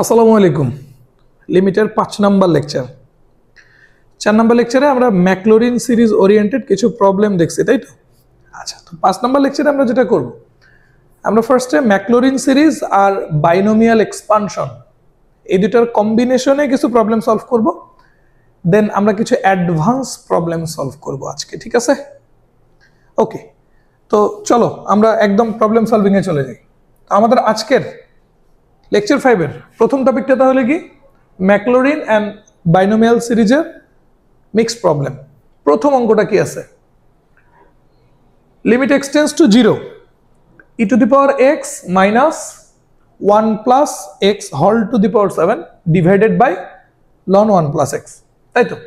আসসালামু আলাইকুম। লিমিটের 5 নাম্বার লেকচার। 4 নাম্বার লেকচারে আমরা ম্যাকলোরিন সিরিজ ওরিয়েন্টেড কিছু প্রবলেম দেখছি, তাই তো? আচ্ছা, তো 5 নাম্বার লেকচারে আমরা যেটা করব, আমরা ফার্স্টে ম্যাকলোরিন সিরিজ আর বাইনোমিয়াল এক্সপানশন এই দুটার কম্বিনেশনে কিছু প্রবলেম সলভ করব, দেন আমরা কিছু অ্যাডভান্স প্রবলেম সলভ করব আজকে, ঠিক আছে? ওকে, তো চলো আমরা একদম প্রবলেম সলভিং এ চলে যাই। তো আমাদের আজকের লেকচার 5 এর প্রথম টপিকটা তাহলে কি? ম্যাকলোরিন অ্যান্ড বাইনোমিয়াল সিরিজের মিক্সড প্রবলেম। প্রথম অঙ্কটা কি আছে? Limit extends to 0 e to the power x minus 1 plus x whole to the power 7 divided by ln 1 plus x, তাই তো?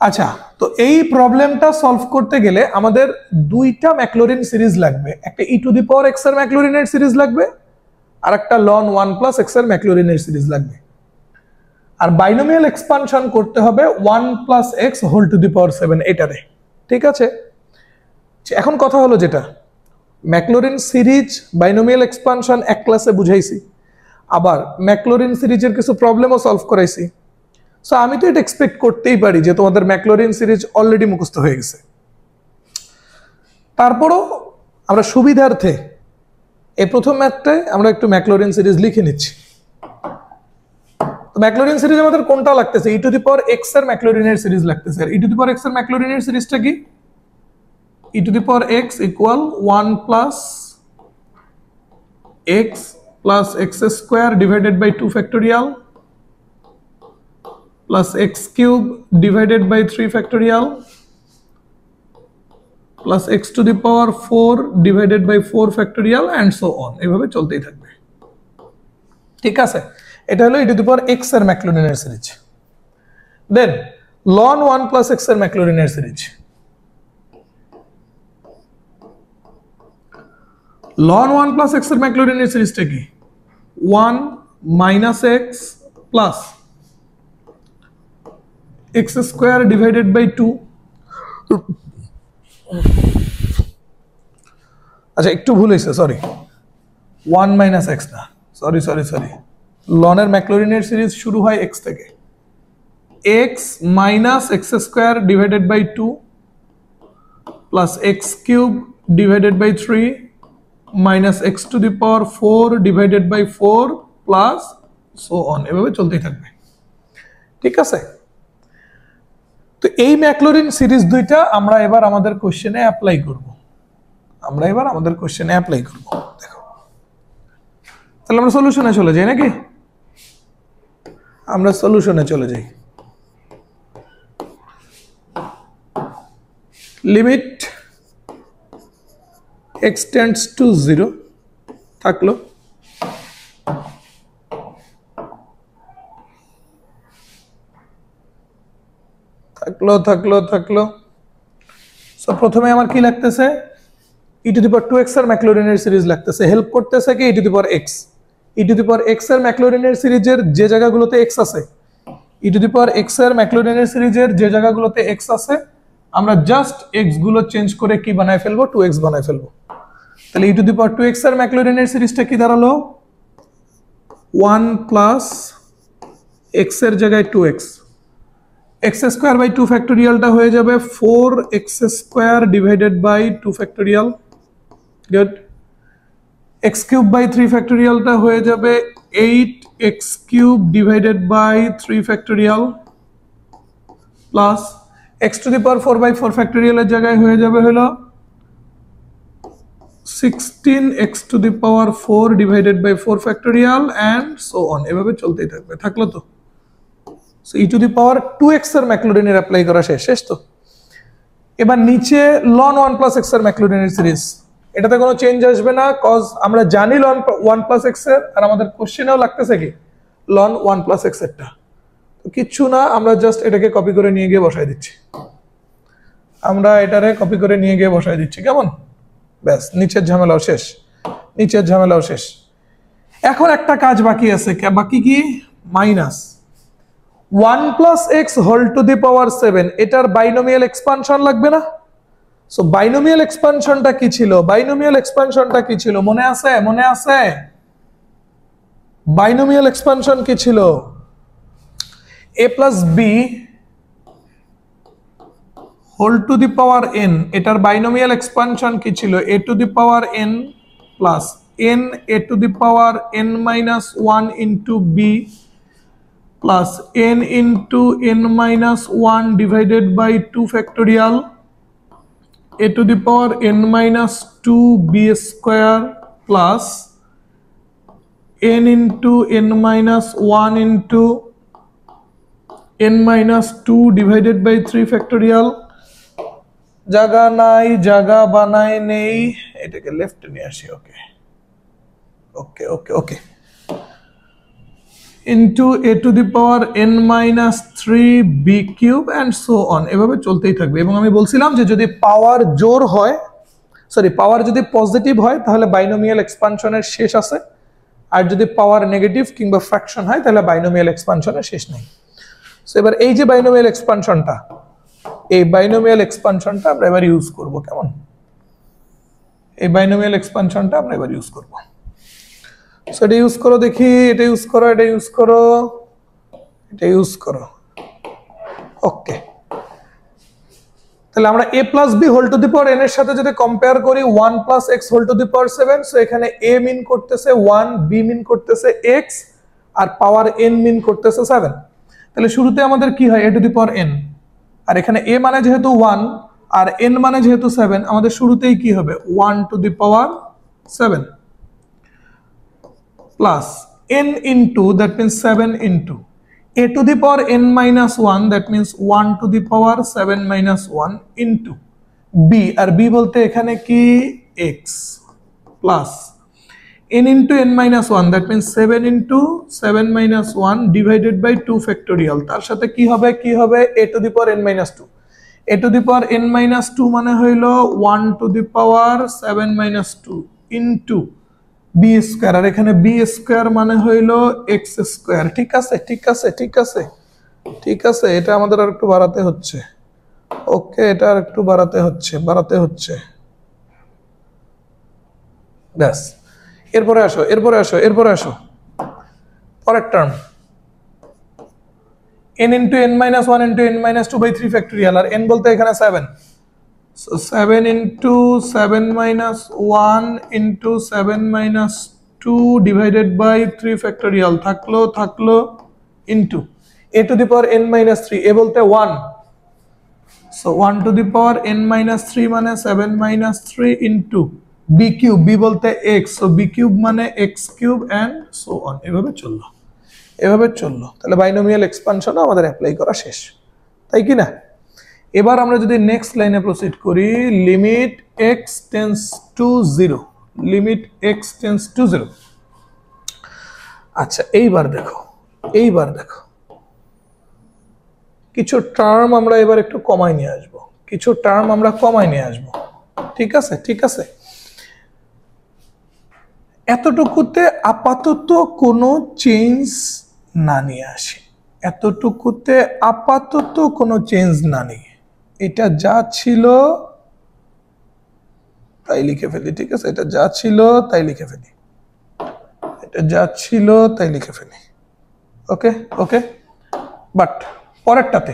আচ্ছা, তো এই প্রবলেমটা সলভ করতে গেলে আমাদের দুইটা ম্যাকলোরিন সিরিজ লাগবে। একটা e to the power x এর ম্যাকলোরিনের সিরিজ লাগবে, আর একটা ln 1 plus x এর ম্যাকলোরিনের সিরিজ লাগবে। আর বাইনোমিয়াল এক্সপানশন করতে হবে 1 plus x whole to the power 7 এটারে, ঠিক আছে? এখন কথা হলো যেটা, ম্যাকলোরিন সিরিজ বাইনোমিয়াল এক্সপানশন এক ক্লাসে বুঝাইছি, আবার ম্যাকলোরিন সিরিজের কিছু প্রবলেমও সলভ করাইছি। সো আমি তো এটা এক্সপেক্ট করতেই পারি যে তোমাদের ম্যাকলোরিন সিরিজ অলরেডি মুখস্থ হয়ে গেছে। তারপরও আমরা সুবিধার্থে এই প্রথম ম্যাথটায় আমরা একটু ম্যাকলোরিন সিরিজ লিখে নিচ্ছি। ম্যাকলোরিন সিরিজ আমাদের কোনটা লাগতেছে? e to the power x এর ম্যাকলোরিনের সিরিজ লাগতেছে। আর e to the power x এর ম্যাকলোরিনের সিরিজটা কি? e to the power x equal 1 plus x square divided by 2 factorial plus x cube divided by 3 factorial plus x to the power 4 divided by 4 factorial and so on, এভাবে চলতেই থাকবে, ঠিক আছে? এটা হলো e to the power x এর ম্যাকলোরিনের series. দেন ln 1 plus x এর ম্যাকলোরিনের series. ln 1 plus x এর ম্যাকলোরিনের সিরিজটা কি? 1 minus x plus x square divided by 2। আচ্ছা, একটু ভুল হয়েছে, সরি, 1 minus x না, সরি, ln এর ম্যাকলোরিনের সিরিজ শুরু হয় x থেকে। x minus x square divided by 2 plus x cube divided by 3 minus x to the power 4 divided by 4 plus so on, এভাবে চলতেই থাকবে, ঠিক আছে? তো এই ম্যাকলোরিন সিরিজ দুইটা আমরা এবার আমাদের কোশ্চেনে অ্যাপ্লাই করব। দেখো, তাহলে আমরা সলিউশনে চলে যাই নাকি? আমরা সলিউশনে চলে যাই। লিমিট এক্সটেন্ডস টু 0 থাকলো, সো প্রথমে আমার কি লাগতেছে? e to the power 2x এর ম্যাকলোরিনের সিরিজ লাগতেছে। হেল্প করতেছে কি? e to the power x। e to the power x এর ম্যাকলোরিনের সিরিজের যে জায়গাগুলোতে x আছে, e to the power x এর ম্যাকলোরিনের সিরিজের যে জায়গাগুলোতে x আছে, আমরা জাস্ট x গুলো চেঞ্জ করে কি বানায় ফেলবো? 2x বানায় ফেলবো। তাহলে e to the power 2x এর ম্যাকলোরিনের সিরিজটা কি দাঁড়ালো? 1 plus x এর জায়গায় 2x, x square by 2 factorialটা হয়ে যাবে 4x square divided by 2 factorial, good। x cube by 3 factorialটা হয়ে যাবে 8x cube divided by 3 factorial plus x to the power 4 by 4 factorial এর জায়গায় হয়ে যাবে হলো 16x to the power 4 divided by 4 factorial and so on, এভাবে চলতেই থাকবে। থাকলো তো? So e to the power 2x এর ম্যাকলোরিনের অ্যাপ্লাই করা শেষ তো। এবার নিচে ln 1 plus x এর ম্যাকলোরিনের সিরিজ, এটাতে কোনো চেঞ্জ আসবে না, কজ আমরা জানি ln 1 plus x এর, আর আমাদের কোশ্চেনেও লাগতেছে কি? ln 1 plus x এরটা। তো কিচ্ছু না, আমরা জাস্ট এটাকে কপি করে নিয়ে গিয়ে বসাই দিচ্ছি। কেমন? ব্যাস, নিচের ঝামেলাও শেষ। এখন একটা কাজ বাকি আছে, বাকি কি? Minus 1 plus x whole to the power 7, এটার বাইনোমিয়াল এক্সপানশন লাগবে না? সো বাইনোমিয়াল এক্সপানশনটা কি ছিল? মনে আছে? বাইনোমিয়াল এক্সপানশন কি ছিল a plus b whole to the power n, এটার বাইনোমিয়াল এক্সপানশন কি ছিল a to the power n plus n a to the power n minus 1 into b plus n into n minus 1 divided by 2 factorial a to the power n minus 2 b square plus n into n minus 1 into n minus 2 divided by 3 factorial জায়গা নাই জায়গা বানায় নেই এটাকে লেফটে নিয়ে আসি ওকে okay okay okay into a to the power n minus 3 b cube and so on এভাবে চলতেই থাকবে এবং আমি বলছিলাম যে যদি পাওয়ার জোর হয় সরি পাওয়ার যদি পজিটিভ হয় তাহলে বাইনোমিয়াল এক্সপানশনের শেষ আছে আর যদি পাওয়ার নেগেটিভ কিংবা ফ্র্যাকশন হয় তাহলে বাইনোমিয়াল এক্সপানশনের শেষ নেই সো এবার এই যে বাইনোমিয়াল এক্সপানশনটা এই বাইনোমিয়াল এক্সপানশনটা আমরা এবার ইউজ করব কেমন এই বাইনোমিয়াল এক্সপানশনটা আমরা এবার ইউজ করব সো এটা ইউজ করো দেখি এটা ইউজ করো এটা ইউজ করো এটা ইউজ করো ওকে তাহলে আমরা a plus b whole to the power n এর সাথে যদি কম্পেয়ার করি 1 plus x whole to the power 7 so এখানে a মিন করতেছে 1 b মিন করতেছে x আর পাওয়ার n মিন করতেছে 7 তাহলে শুরুতে আমাদের কি হয় a to the power n আর এখানে a মানে যেহেতু 1 আর n মানে যেহেতু 7 আমাদের শুরুতেই কি হবে 1 to the power 7 plus n into that means 7 into a to the power n minus 1 that means 1 to the power 7 minus 1 into b R b বলতে এখানে কি x plus n into n minus 1 that means 7 into 7 minus 1 divided by 2 factorial তার সাথে কি হবে a to the power n minus 2 a to the power n minus 2 মানে হইলো 1 to the power 7 minus 2 into b square আর এখানে b square মানে হইলো x square ঠিক আছে ঠিক আছে ঠিক আছে ঠিক আছে এটা আমাদের আর একটু বাড়াতে হচ্ছে ওকে এটা আর একটু বাড়াতে হচ্ছে ব্যাস এরপরে আসো পরের term n into n minus 1 into n minus 2 by 3 factorial R n বলতে এখানে 7 so 7 into 7 minus 1 into 7 minus 2 divided by 3 factorial থাকলো into a to the power n minus 3 a বলতে 1 so 1 to the power n minus 3 মানে 7 minus 3 into b cube b বলতে x so b cube মানে x cube and so on এভাবে চললো তাহলে binomial expansion আমাদের apply করা শেষ তাই কি না এবার আমরা যদি নেক্সট লাইনে প্রসিড করি লিমিট x টেন্ডস টু 0 আচ্ছা এইবার দেখো কিছু টার্ম আমরা এবার একটু কমাই নিয়ে আসবো ঠিক আছে এতটুকুতে আপাতত কোনো চেঞ্জ না নিয়ে আসি এটা যা ছিল তাই লিখে ফেলি ঠিক আছে এটা যা ছিল তাই লিখে ফেলি ওকে বাট পরেরটাতে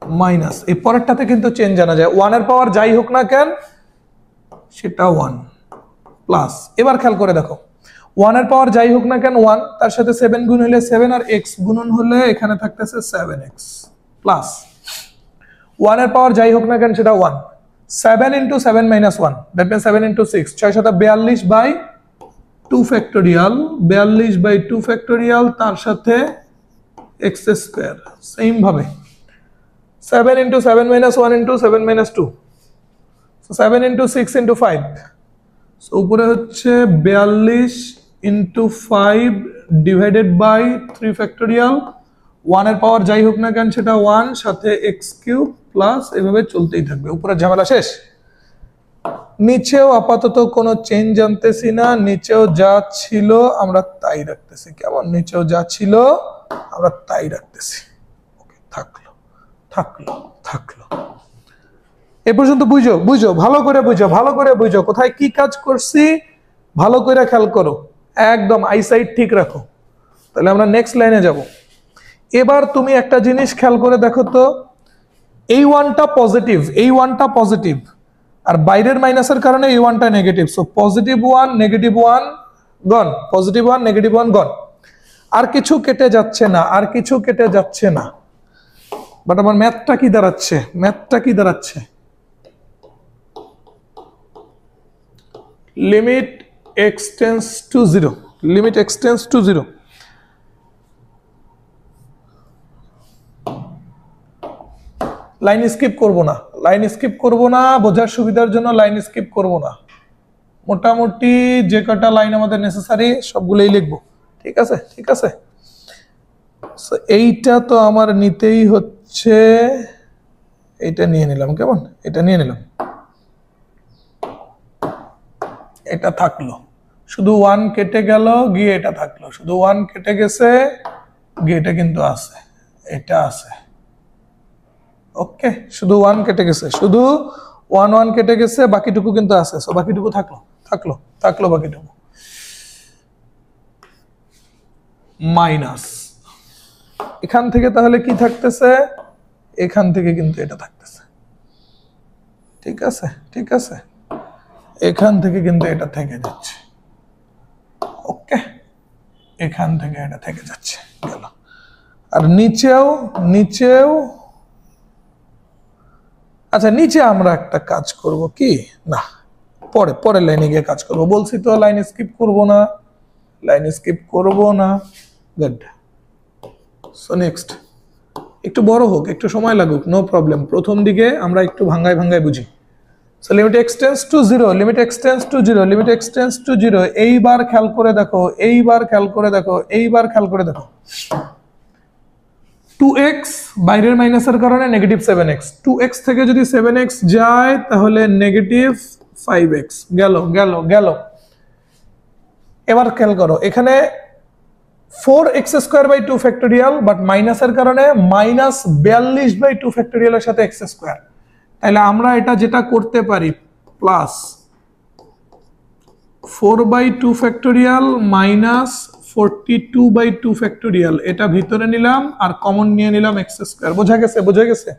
মাইনাস এই পরেরটাতে কিন্তু চেঞ্জ জানা যায় 1 এর পাওয়ার যাই হোক না কেন সেটা 1 প্লাস এবার খেয়াল করে দেখো 1 এর পাওয়ার যাই হোক না কেন 1 তার সাথে 7 গুণ হলে 7 আর x গুণন হলে এখানে থাকতেছে 7x প্লাস 1 এর পাওয়ার যাই হোক না কেন সেটা 1 7 into 7 minus 1 that means 7 into 6 6 সাথে 42 by 2 factorial তার সাথে x স্কয়ার সেম ভাবে 7 into 7 minus 1 into 7 minus 2 so 7 into 6 into 5 so উপরে হচ্ছে 42 into 5 divided by 3 factorial 1 এর পাওয়ার যাই হোক না কেন সেটা 1 সাথে x কিউব প্লাস এভাবে চলতেই থাকবে উপরে ঝামেলা শেষ নিচেও আপাতত কোনো চেঞ্জ আনতেছি না নিচেও যা ছিল আমরা তাই রাখতেছি কেমন নিচেও যা ছিল আমরা তাই রাখতেছি ওকে থাকলো এই পর্যন্ত বুঝো ভালো করে বুঝো কোথায় কি কাজ করছি ভালো করে খেয়াল করো একদম আইসাইট ঠিক রাখো তাহলে আমরা নেক্সট লাইনে যাব। এবার তুমি একটা জিনিস খেয়াল করে দেখো তো, এই ওয়ানটা পজিটিভ, এই ওয়ানটা পজিটিভ, আর বাইরের মাইনাসের কারণে এই ওয়ানটা negative. So positive one negative one gone, positive one negative one gone. আর কিছু কেটে যাচ্ছে না, আর কিছু কেটে যাচ্ছে না। বাট আমার ম্যাথটা কি দাঁড়াচ্ছে, ম্যাথটা কি দাঁড়াচ্ছে, limit x tends to 0, limit x tends to 0। Line skip করব না, লাইন স্কিপ করব না, বোঝার সুবিধার জন্য লাইন স্কিপ করব না। মোটামুটি যে কটা লাইন আমাদের নেসেসারি সবগুলোই লিখবো, ঠিক আছে? ঠিক আছে, সো এইটা তো আমার নিতেই হচ্ছে, এটা নিয়ে নিলাম, কেমন, এটা নিয়ে নিলাম, এটা থাকলো, শুধু ওয়ান কেটে গেল গিয়ে এটা থাকলো, শুধু ওয়ান কেটে গেছে গিয়ে এটা কিন্তু আছে, এটা আছে। ওকে, শুধু ওয়ান কেটে গেছে, শুধু ওয়ান ওয়ান কেটে গেছে, বাকিটুকু কিন্তু আছে। সো বাকিটুকু থাকলো, থাকলো, থাকলো বাকিটুকু। মাইনাস এখান থেকে তাহলে কি থাকতেছে, এখান থেকে কিন্তু এটা থাকতেছে, ঠিক আছে? ঠিক আছে, এখান থেকে কিন্তু এটা থেকে যাচ্ছে। ওকে, এখান থেকে এটা থেকে যাচ্ছে, গেল। আর নিচেও, নিচেও, আচ্ছা নিচে আমরা একটা কাজ করব কি, না পরে পরের লাইনে গিয়ে কাজ করব, বলছি তো লাইন স্কিপ করব না, লাইন স্কিপ করব না। গুড। সো নেক্সট, একটু বড় হোক, একটু সময় লাগুক, নো প্রবলেম, প্রথম দিকে আমরা একটু ভাঙ্গায় ভাঙ্গায় বুঝি। So limit x tends to 0, limit x tends to 0, limit x tends to 0। এইবার খেয়াল করে দেখো, এইবার খেয়াল করে দেখো, এইবার খেয়াল করে দেখো, 2x বাইরের মাইনাসের কারণে নেগেটিভ 7x, 2x থেকে যদি 7x যায় তাহলে নেগেটিভ 5x, গেল গেল গেল। এবার খেয়াল করো, এখানে 4x² 2 ফ্যাক্টোরিয়াল, বাট মাইনাসের কারণে মাইনাস 42/2 ফ্যাক্টোরিয়ালের সাথে x²। তাহলে আমরা এটা যেটা করতে পারি, প্লাস 4/2 ফ্যাক্টোরিয়াল মাইনাস 42/2 ফ্যাক্টোরিয়াল, এটা ভিতরে নিলাম আর কমন নিয়ে নিলাম x²। বোঝা গেছে, বোঝা গেছে?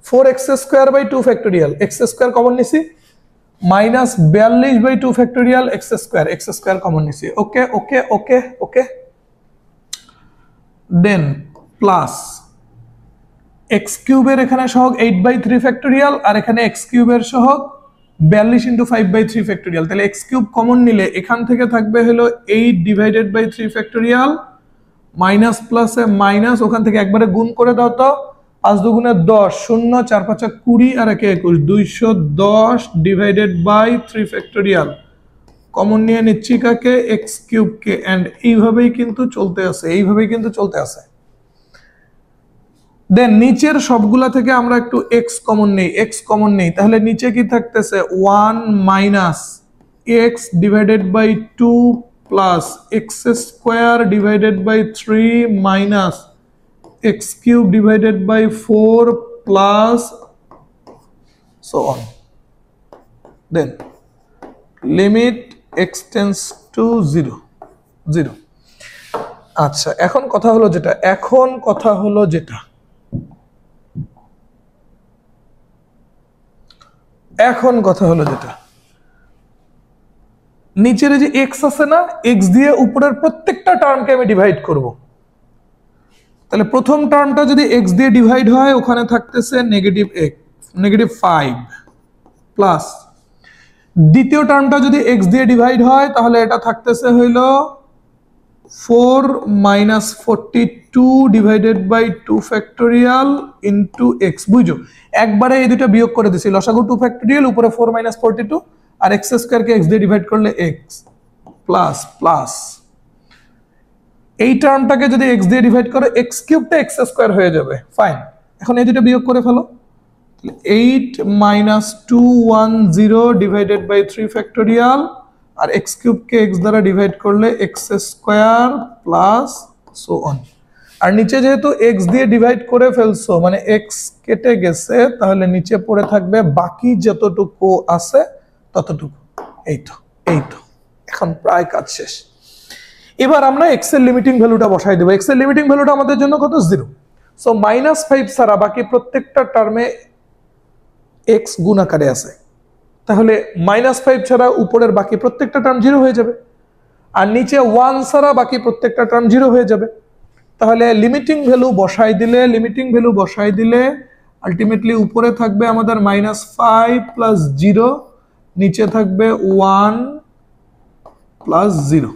4x² 2 ফ্যাক্টোরিয়াল, x² কমন নিছি, মাইনাস 42/2 ফ্যাক্টোরিয়াল x² কমন নিছি। ওকে ওকে ওকে ওকে, দেন প্লাস x³ এর এখানে সহগ 8/3 ফ্যাক্টোরিয়াল, আর এখানে x³ এর সহগ 42 × 5/3 ফ্যাক্টোরিয়াল। তাহলে x³ কমন নিলে এখান থেকে থাকবে হলো 8/3 ফ্যাক্টোরিয়াল, মাইনাস প্লাসে মাইনাস, ওখান থেকে একবারে গুণ করে দাও তো, 5 × 2 = 10, 0 4 5 20 আর 1 21, 210/3 ফ্যাক্টোরিয়াল। কমন নিয়ে নিচ্ছি কাকে, x³ কে, এন্ড এইভাবেই কিন্তু চলতে আছে, এইভাবেই কিন্তু চলতে আছে। দেন নিচের সবগুলা থেকে আমরা একটু x কমন নেই, x কমন নেই, তাহলে নিচে কি থাকতেছে, 1 minus x/2 plus x²/3 minus x³/4 plus so on. Then limit x tends to 0, 0। আচ্ছা, এখন কথা হলো যেটা, এখন কথা হলো যেটা, এখন কথা হলো যেটা, নিচের যে x আছে না, x দিয়ে উপরের প্রত্যেকটা টার্মকে আমি ডিভাইড করব। তাহলে প্রথম টার্মটা যদি x দিয়ে ডিভাইড হয়, ওখানে থাকতেছে -5 প্লাস, দ্বিতীয় টার্মটা যদি x দিয়ে ডিভাইড হয় তাহলে এটা থাকতেছে হইল 4 - 42/2 ফ্যাক্টোরিয়াল ইনটু x। বুঝো, একবারে এই দুটো বিয়োগ করে দিছি, লসাগু 2 ফ্যাক্টোরিয়াল, উপরে 4 - 42, আর x² কে x দিয়ে ডিভাইড করলে x প্লাস প্লাস, এই টার্মটাকে যদি x দিয়ে ডিভাইড করে x³ টা x² হয়ে যাবে। ফাইন, এখন এই দুটো বিয়োগ করে ফেলো, 8 - 210/3 ফ্যাক্টোরিয়াল, আর x³ কে x দ্বারা ডিভাইড করলে x² প্লাস সো অন। আর নিচে যেহেতু x দিয়ে ডিভাইড করে ফেলছো, মানে x কেটে গেছে, তাহলে নিচে পড়ে থাকবে বাকি যতটুকু আছে ততটুকু। এই তো, এই তো, এখন প্রায় কাজ শেষ। এবার আমরা এক্স এর লিমিটিং ভ্যালুটা বসাই দেব। এক্স এর লিমিটিং ভ্যালুটা আমাদের জন্য কত? 0। সো -5 ছাড়া বাকি প্রত্যেকটা টার্মে এক্স গুণ আকারে আছে, তাহলে -5 ছাড়া উপরের বাকি প্রত্যেকটা টার্ম 0 হয়ে যাবে, আর নিচে 1 ছাড়া বাকি প্রত্যেকটা টার্ম 0 হয়ে যাবে। তাহলে লিমিটিং ভ্যালু বসাই দিলে আলটিমেটলি উপরে থাকবে আমাদের -5 + 0, নিচে থাকবে 1 + 0।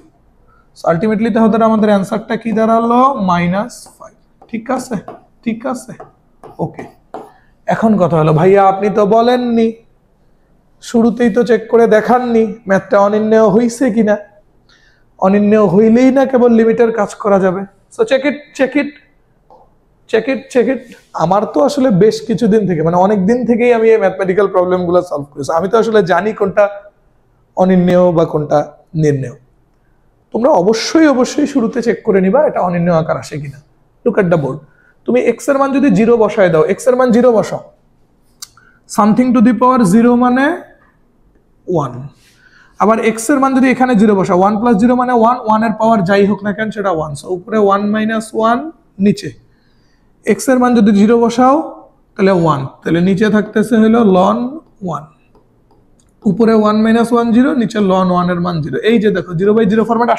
সো আলটিমেটলি তাহলে আমাদের অ্যানসারটা কি দাঁড়ালো? -5। ঠিক আছে, ঠিক আছে, ওকে। এখন কথা হলো, ভাইয়া আপনি তো বলেননি, শুরুতেই তো চেক করে দেখাননি ম্যাথটা অনির্ণেয় হইছে কিনা। অনির্ণেয় হইলেই না কেবল লিমিটের কাজ করা যাবে। So check it. আমার তো আসলে বেশ কিছুদিন থেকে, মানে অনেক দিন থেকেই আমি এই ম্যাথমেটিক্যাল প্রবলেমগুলো সলভ করেছি। আমি তো আসলে জানি কোনটা অনির্ণেয় বা কোনটা নির্ণেয়। তোমরা অবশ্যই শুরুতে চেক করে নিবা এটা অনির্ণেয় আকার আসে কিনা। Look at the board. তুমি এক্স এর মান যদি 0 বসায় দাও, এক্স এর মান 0 বসাও, সামথিং টু দি পাওয়ার 0 মানে 1। আবার এক্স এর মান যদি এখানে 0 বসাও, 1 + 0 মানে 1, 1 এর পাওয়ার যাই হোক না কেন সেটা 1। সো উপরে 1 - 1, নিচে এক্স এর মান যদি 0 বসাও তাহলে 1, তাহলে নিচে থাকতেছে হলো ln 1। উপরে 1 - 1 0, নিচে ln 1 এর মান 0। এই যে দেখো 0/0 ফরম্যাট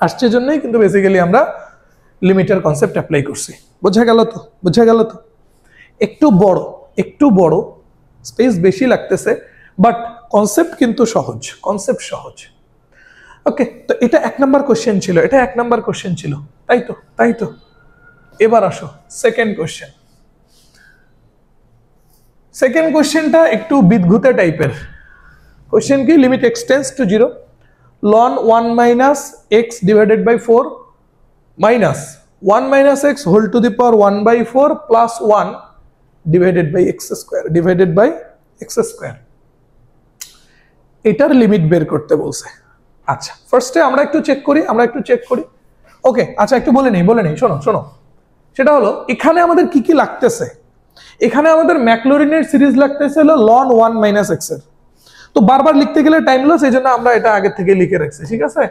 আসছে জন্যই কিন্তু বেসিক্যালি আমরা লিমিটের কনসেপ্ট অ্যাপ্লাই করছি। বোঝা গেল তো? একটু বড় স্পেস বেশি লাগতেছে, বাট কনসেপ্ট কিন্তু সহজ, ওকে। তো এটা 1 নাম্বার কোশ্চেন ছিল, তাই তো। এবার আসো সেকেন্ড কোশ্চেনটা একটু বিদঘুতে টাইপের কোশ্চেন। কি? Limit x tends to 0, ln 1 - x divided by 4 minus 1 - x whole to the power 1/4 plus 1 divided by x square। এটার লিমিট বের করতে বলছে। আচ্ছা, ফার্স্টে আমরা একটু চেক করি। ওকে, আচ্ছা একটু বলে নেই, শোনো। সেটা হলো এখানে আমাদের কি লাগতেছে। এখানে আমাদের ম্যাকলরিনের সিরিজ লাগতেছে হলো ln 1 - x এর। তো বারবার লিখতে গেলে টাইম লস, এই জন্য আমরা এটা আগে থেকে লিখে রাখছি, ঠিক আছে।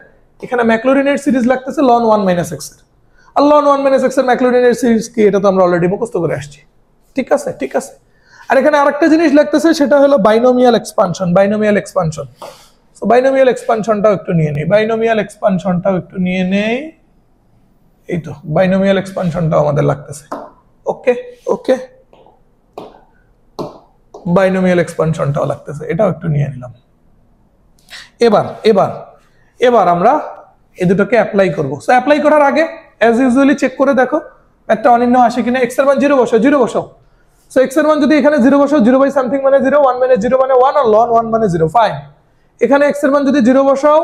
এখানে ম্যাকলরিনের সিরিজ লাগতেছে ln 1 - x এর। আর ln 1 - x এর ম্যাকলরিনের সিরিজ কি, এটা তো আমরা অলরেডি মুখস্থ করে আসছি। ঠিক আছে। আর এখানে আরেকটা জিনিস লাগতেছে, সেটা হলো বাইনোমিয়াল এক্সপানশন। সো বাইনোমিয়াল এক্সপানশনটাও একটু নিয়ে নেই। এই তো বাইনোমিয়াল এক্সপানশনটাও আমাদের লাগতেছে। ওকে, বাইনোমিয়াল এক্সপানশনটাও লাগতেছে, এটাও একটু নিয়ে নিলাম। এবার আমরা এই দুটোকে অ্যাপ্লাই করব। সো অ্যাপ্লাই করার আগে অ্যাজ ইউজুয়ালি চেক করে দেখো একটা অনির্ণয় আসে কিনা। এক্স এর মান 0 বসাও। সো এক্স এর মান যদি এখানে 0 বসাও, 0/something মানে 0, 1 - 0 মানে 1, আর ln 1 মানে 0, ফাইন। এখানে এক্স এর মান যদি 0 বসাও,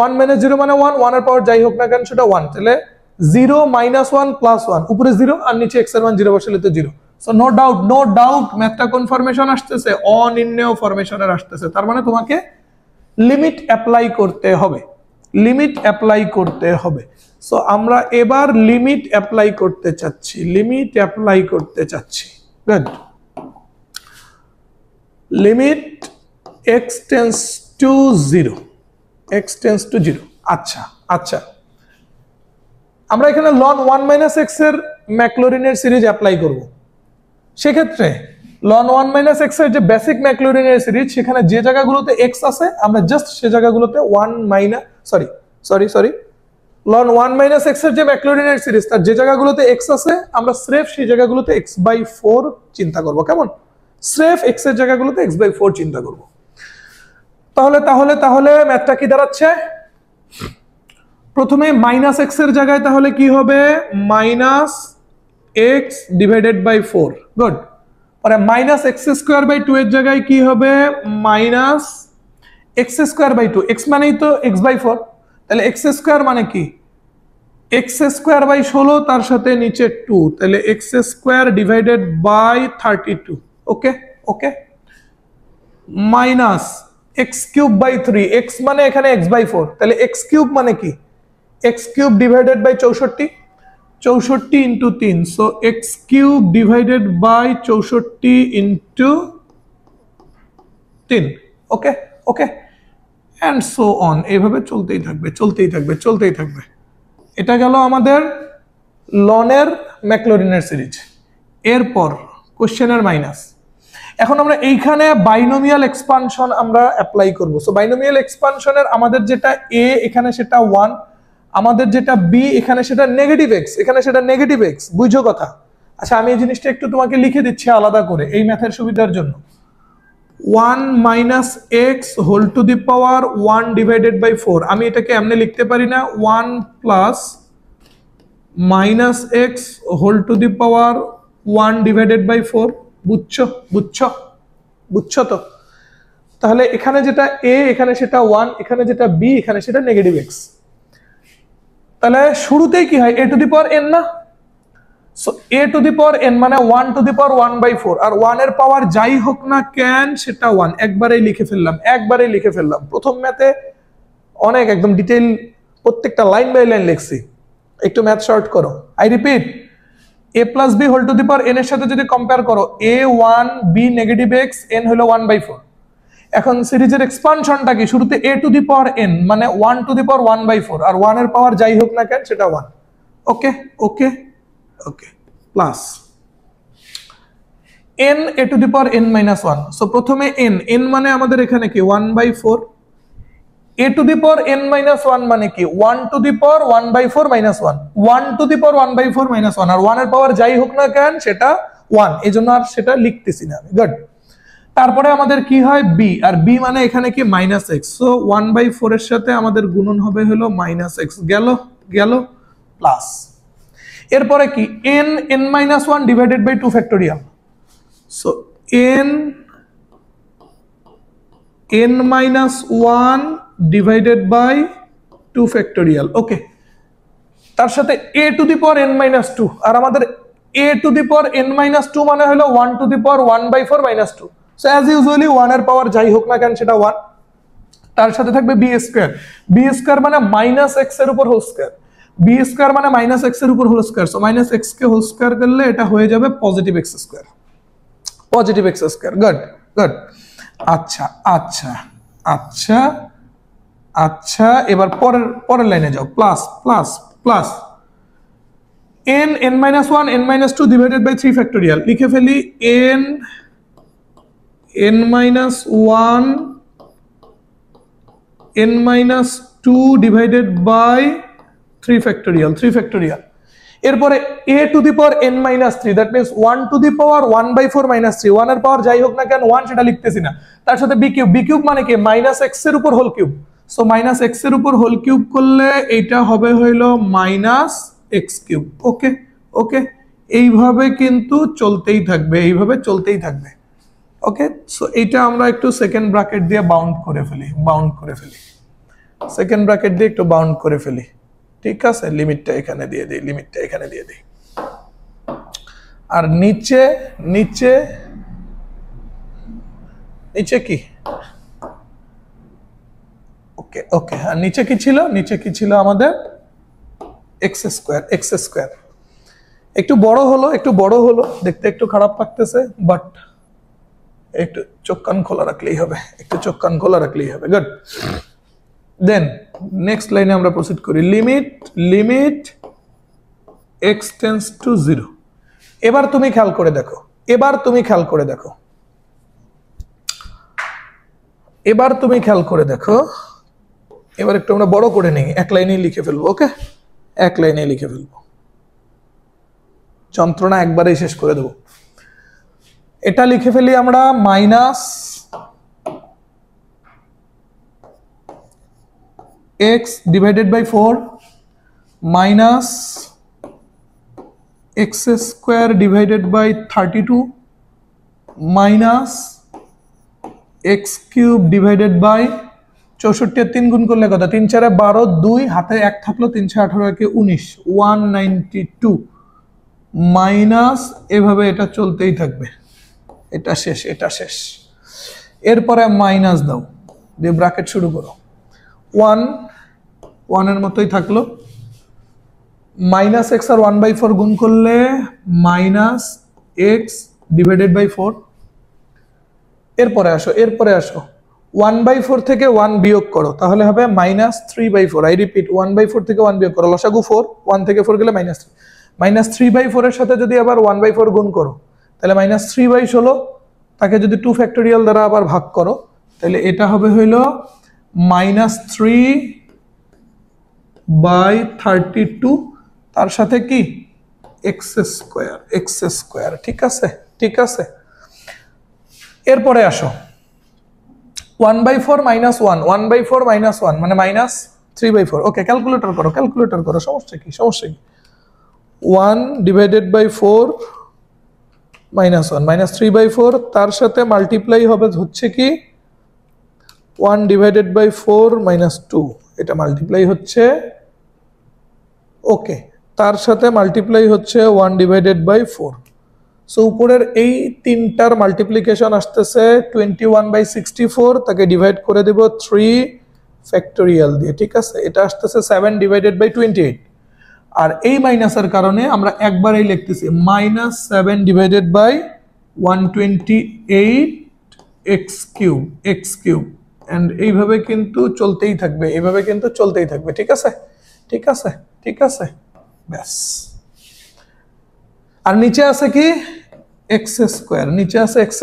1 - 0 মানে 1, 1 এর পাওয়ার যাই হোক না কেন সেটা 1, তাহলে 0 - 1 + 1, উপরে 0 আর নিচে এক্স এর মান 0 বসালে তো 0। সো নো ডাউট ম্যাথটা কোন ফরমেশন আসতেছে? অনির্ণেয় ফরমেশনের আসতেছে। তার মানে তোমাকে লিমিট অ্যাপ্লাই করতে হবে। সো আমরা এবার লিমিট অ্যাপ্লাই করতে চাচ্ছি। Good. Limit x tends to 0। আচ্ছা, আমরা এখানে ln 1 - x এর ম্যাকলরিনের সিরিজ অ্যাপ্লাই করব। সেক্ষেত্রে ln 1 - x এর যে বেসিক ম্যাকলরিনের সিরিজ, সেখানে যে জায়গাগুলোতে x আছে আমরা জাস্ট সে জায়গাগুলোতে ln 1 - x এর যে ম্যাকলরিনের সিরিজ, তার যে জায়গাগুলোতে x আছে আমরা স্রেফ সেই জায়গাগুলোতে x/4 চিন্তা করব। কেমন? স্রেফ x এর জায়গাগুলোতে x/4 চিন্তা করব। তাহলে ম্যাথটা কি দাঁড়াচ্ছে? প্রথমে -x এর জায়গায় তাহলে কি হবে? -x divided by 4। গুড। পরে -x²/2 এর জায়গায় কি হবে? -x²/2। x মানেই তো x/4, তাহলে x² মানে কি? x²/16, তার সাথে নিচে 2, তাহলে x² divided by 32। Okay, -x³/3, x মানে এখানে x/4, তাহলে x³ মানে কি? x³ divided by 64 into 3, so x³ divided by 64 into 3। Okay, and so on, এইভাবে চলতেই থাকবে চলতেই থাকবে চলতেই থাকবে। এটা গেল আমাদের লনের ম্যাকলরিনের সিরিজ। এরপর কোশ্চেনের মাইনাস। এখন আমরা এইখানে বাইনোমিয়াল এক্সপানশন আমরা অ্যাপ্লাই করব। সো বাইনোমিয়াল এক্সপানশনের আমাদের যেটা এ এখানে সেটা 1, আমাদের যেটা বি এখানে সেটা নেগেটিভ এক্স, এখানে সেটা নেগেটিভ এক্স, বুঝছো কথা? আচ্ছা আমি এই জিনিসটা একটু তোমাকে লিখে দিচ্ছি আলাদা করে এই ম্যাথের সুবিধার জন্য। 1 minus x whole to the power 1 divided by 4, আমি এটাকে এমনি লিখতে পারি না? 1 plus minus x whole to the power 1 divided by 4, বুঝছো বুঝছো বুঝছো তো? তাহলে এখানে যেটা এ এখানে সেটা 1, এখানে যেটা বি এখানে সেটা নেগেটিভ এক্স। তাহলে শুরুতেই কি হয়, এ টু দি পাওয়ার এন না? So A two the power N মানে 1 টু দি পাওয়ার 1/4, আর 1 এর পাওয়ার যাই হোক না কেন সেটা 1, একবারেই লিখে ফেললাম। প্রথম ম্যাথে অনেক একদম ডিটেইল প্রত্যেকটা লাইন বাই লাইন লিখছি, একটু ম্যাথ শর্ট করো। I repeat, a plus b whole to the power n এর সাথে যদি কম্পেয়ার করো, a 1 b negative x, n হলো 1/4। এখন সিরিজের এক্সপানশনটা কি, শুরুতে a to the power n মানে 1 টু দি পাওয়ার 1/4, আর 1 এর পাওয়ার যাই হোক না কেন সেটা 1। Okay okay okay, plus n a to the power n minus 1। So প্রথমে n মানে আমাদের এখানে কি 1/4, a to the power n minus 1 মানে কি 1 to the power 1/4 minus 1, 1 to the power 1/4 minus 1, আর 1 এর পাওয়ার যাই হোক না কেন সেটা 1, এই জন্য আর সেটা লিখতেছি না আমি। গুড। তারপরে আমাদের কি হয় b, আর b মানে এখানে কি মাইনাস x, সো 1/4 এর সাথে আমাদের গুণন হবে হলো মাইনাস x, গেল গেল প্লাস। এরপরে কি n minus 1 divided by 2 factorial, so n minus 1 divided by 2 factorial. Okay, তার সাথে a to the power n minus 2, আর আমাদের a to the power n minus 2 মানে হলো 1 to the power 1/4 minus 2। So as usually 1 এর পাওয়ার যাই হোক না কেন সেটা 1। তার সাথে থাকবে b স্কয়ার, b স্কয়ার মানে মাইনাস x এর উপর হোল স্কয়ার, b স্কয়ার মানে মাইনাস x এর উপর whole square, so minus x কে হোল স্কয়ার করলে এটা হয়ে যাবে positive x square, positive x square. Good good. আচ্ছা আচ্ছা আচ্ছা আচ্ছা, এবার পরের লাইনে যাও, plus plus plus n minus 1 n minus 2 divided by 3 factorial, লিখে ফেলি n minus 1 n minus 2 divided by 3 factorial. এরপরে a to the power n minus 3, that means 1 to the power 1/4 minus 3, 1 এর পাওয়ার যাই হোক না কেন 1 সেটা লিখতেছি না। তার সাথে b কিউব মানে কি মাইনাস x এর উপর whole cube, so minus x এর উপর হোল কিউব করলে এটা হবে হইলো minus x cube. Okay okay, এইভাবে কিন্তু চলতেই থাকবে, এইভাবে চলতেই থাকবে। ওকে, সো এইটা আমরা একটু সেকেন্ড ব্র্যাকেট দিয়ে বাউন্ড করে ফেলি, সেকেন্ড ব্র্যাকেট দিয়ে একটু বাউন্ড করে ফেলি, ঠিক আছে? লিমিটটা এখানে দিয়ে দিই, আর নিচে নিচে নিচে কি, ওকে ওকে, আর নিচে কি ছিল আমাদের x স্কয়ার। একটু বড় হলো দেখতে একটু খারাপ লাগতেছে, বাট একটু চোখ কান খোলা রাখলেই হবে, গুড। দেন নেক্সট লাইনে আমরা প্রসিড করি, লিমিট x টেন্ডস টু 0। এবার তুমি খেয়াল করে দেখো, এবার একটু আমরা বড় করে নিই, এক লাইনেই লিখে ফেলবো। ওকে, এক লাইনেই লিখে ফেলবো, যন্ত্রণা একবারেই শেষ করে দেবো। এটা লিখে ফেলি আমরা minus x divided by 4 minus x square divided by 32 minus x cube divided by 64 এর 3 গুণ করলে কত, 3 4 12, 2 হাতে 1 থাকলো, 3 6 18 কে 19, 192 মাইনাস, এভাবে এটা চলতেই থাকবে, এটা শেষ। এরপরে মাইনাস দাও, দিয়ে ব্র্যাকেট শুরু করো, 1 এর মতোই থাকলো, মাইনাস x আর 1/4 গুণ করলে মাইনাস x ডিভাইডেড বাই 4। এরপরে আসো 1/4 থেকে 1 বিয়োগ করো তাহলে হবে -3/4। আই রিপিট 1/4 থেকে 1 বিয়োগ করো, লসাগু 4, 1 থেকে 4 গেলে -3। -3/4 এর সাথে যদি আবার 1/4 গুণ করো তাহলে -3/16, তাকে যদি 2 ফ্যাক্টোরিয়াল দ্বারা আবার ভাগ করো তাহলে এটা হবে হইল -3/32, তার সাথে কি x², ঠিক আছে, ঠিক আছে। এরপরে আসো 1/4 - 1, 1/4 - 1 মানে -3/4। ওকে, ক্যালকুলেটর করো, সমস্যা কি 1/4 -1 -3/4, তার সাথে মাল্টিপ্লাই হবে হচ্ছে কি 1/4 - 2, এটা মাল্টিপ্লাই হচ্ছে, ওকে, তার সাথে মাল্টিপ্লাই হচ্ছে 1/4। সো উপরের এই তিনটার মাল্টিপ্লিকেশন আসতেছে 21/64, তাকে ডিভাইড করে দেব 3 ফ্যাক্টোরিয়াল দিয়ে, ঠিক আছে। এটা আসতেছে 7/28। আর এই মাইনাসের কারণে আমরা একবারেই লিখতেছি -7/128x³ এন্ড এইভাবে কিন্তু চলতেই থাকবে, ঠিক আছে, ঠিক আছে, ঠিক আছে, ব্যাস। আর নিচে আছে কি x², নিচে আছে x²।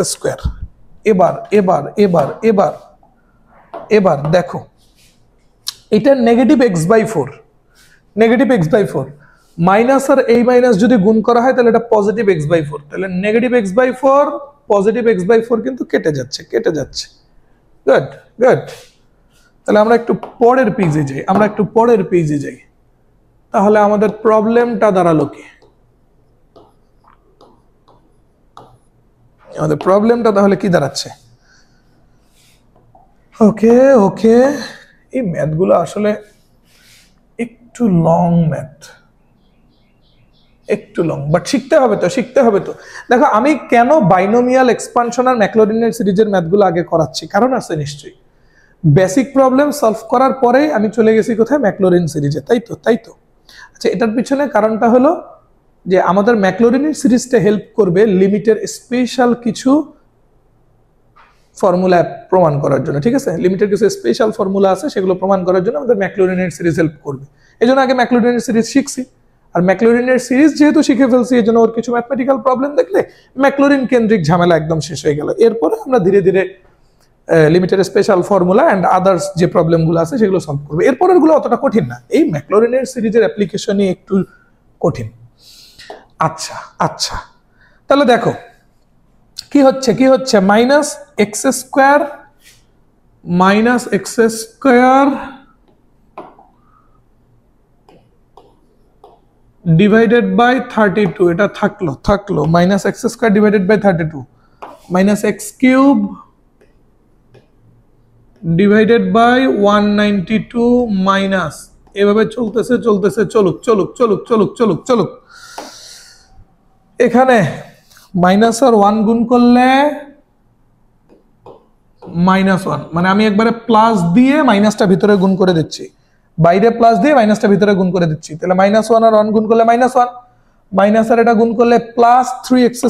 এবার দেখো এটা -x/4, মাইনাস আর এই মাইনাস যদি গুণ করা হয় তাহলে এটা +x/4, তাহলে -x/4 +x/4 কিন্তু কেটে যাচ্ছে। গুড, তাহলে আমরা একটু পরের পেজে যাই, তাহলে আমাদের প্রবলেমটা দাঁড়ালো কি, আমাদের প্রবলেমটা তাহলে কি দাঁড়াচ্ছে। ওকে, এই ম্যাথগুলো আসলে একটু লং বাট শিখতে হবে তো। দেখো আমি কেন বাইনোমিয়াল এক্সপানশন আর ম্যাক্লোরিনের সিরিজের ম্যাথগুলো আগে করাচ্ছি, কারণ আছে নিশ্চয়ই। বেসিক প্রবলেম সলভ করার পরে আমি চলে গেছি কোথায়, ম্যাক্লোরিন সিরিজে, তাই তো। আচ্ছা, এটার পিছনে কারণটা হলো যে আমাদের ম্যাক্লোরিনের সিরিজটা হেল্প করবে লিমিটের স্পেশাল কিছু ফর্মুলা প্রমাণ করার জন্য, ঠিক আছে। লিমিটের কিছু স্পেশাল ফর্মুলা আছে, সেগুলো প্রমাণ করার জন্য আমাদের ম্যাক্লোরিনের সিরিজ হেল্প করবে। এই জন্য আগে ম্যাক্লোরিনের সিরিজ শিখছি। আর ম্যাক্লোরিনের সিরিজ যেহেতু শিখে ফেলছি, এই জন্য ওর কিছু ম্যাথমেটিক্যাল প্রবলেম দেখলে ম্যাক্লোরিন কেন্দ্রিক ঝামেলা একদম শেষ হয়ে গেল। এরপরে আমরা ধীরে ধীরে লিমিটের স্পেশাল ফর্মুলা অ্যান্ড আদার্স যে প্রবলেমগুলো আছে সেগুলো সলভ করবে। এরপরের গুলো অতটা কঠিন না, এই ম্যাক্লোরিনের সিরিজের অ্যাপ্লিকেশনই একটু কঠিন। আচ্ছা, তাহলে দেখো কি হচ্ছে -x² ডিভাইডেড বাই 32, এটা থাকলো -x² divided by 32 -x³ divided by 192 minus, এভাবে চলতেছে চলুক। এখানে মাইনাস আর 1 গুণ করলে -1, মানে আমি একবারে প্লাস দিয়ে মাইনাসটা ভিতরে গুণ করে দিচ্ছি, বাইরে প্লাস দিয়ে মাইনাসটা ভিতরে গুণ করে দিচ্ছি। তাহলে -1 আর 1 গুণ করলে -1, মাইনাস আর এটা গুণ করলে +3x²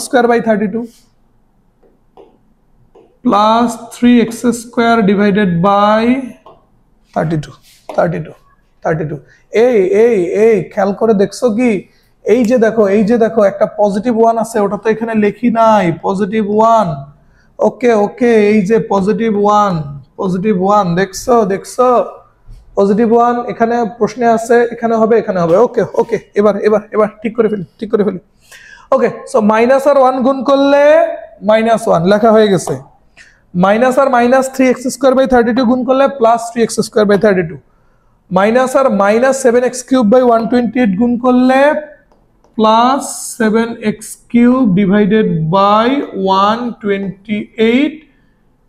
ডিভাইডেড বাই 32। এই খেয়াল করে দেখছো কি, এই যে দেখো একটা +1 আছে, ওটা তো এখানে লিখি নাই, +1। ওকে, এই যে +1 দেখছো +1 এখানে প্রশ্নে আছে, এখানে হবে। ওকে, এবার ঠিক করে ফেলি। ওকে, সো মাইনাস আর 1 গুণ করলে -1 লেখা হয়ে গেছে, মাইনাস আর -3x² গুণ করলে +3x² মাইনাস আর -7x³ 128 গুণ করলে +7x³ ডিভাইডেড বাই 128,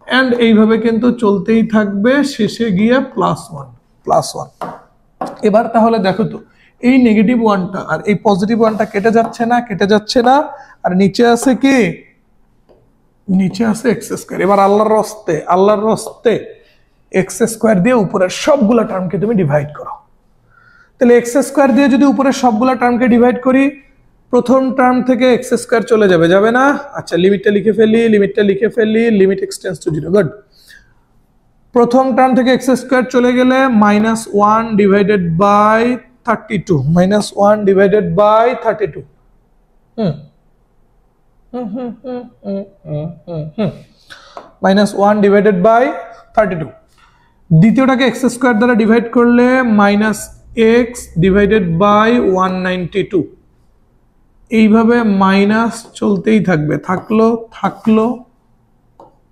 এন্ড এইভাবে কিন্তু চলতেই থাকবে, শেষে গিয়ে +1। এবার তাহলে দেখো তো, এই -1টা আর এই +1টা কেটে যাচ্ছে না, আর নিচে আছে কি, নিচে আছে x²। এবার আল্লাহর রস্তে x² দিয়ে উপরের সবগুলা টার্মকে তুমি ডিভাইড করো। তাহলে x² দিয়ে যদি উপরের সবগুলা টার্মকে ডিভাইড করি, প্রথম টার্ম থেকে x² চলে যাবে না। আচ্ছা, লিমিট এক্সটেন্ডস টু 0। গুড। প্রথম টার্ম থেকে এক্স স্কোয়ার চলে গেলে -1 divided by 32, -1 divided by 32। -1 divided by 32। দ্বিতীয়টাকে এক্স স্কোয়ার দ্বারা ডিভাইড করলে -x ডিভাইডেড বাই 192। এইভাবে মাইনাস চলতেই থাকবে, থাকলো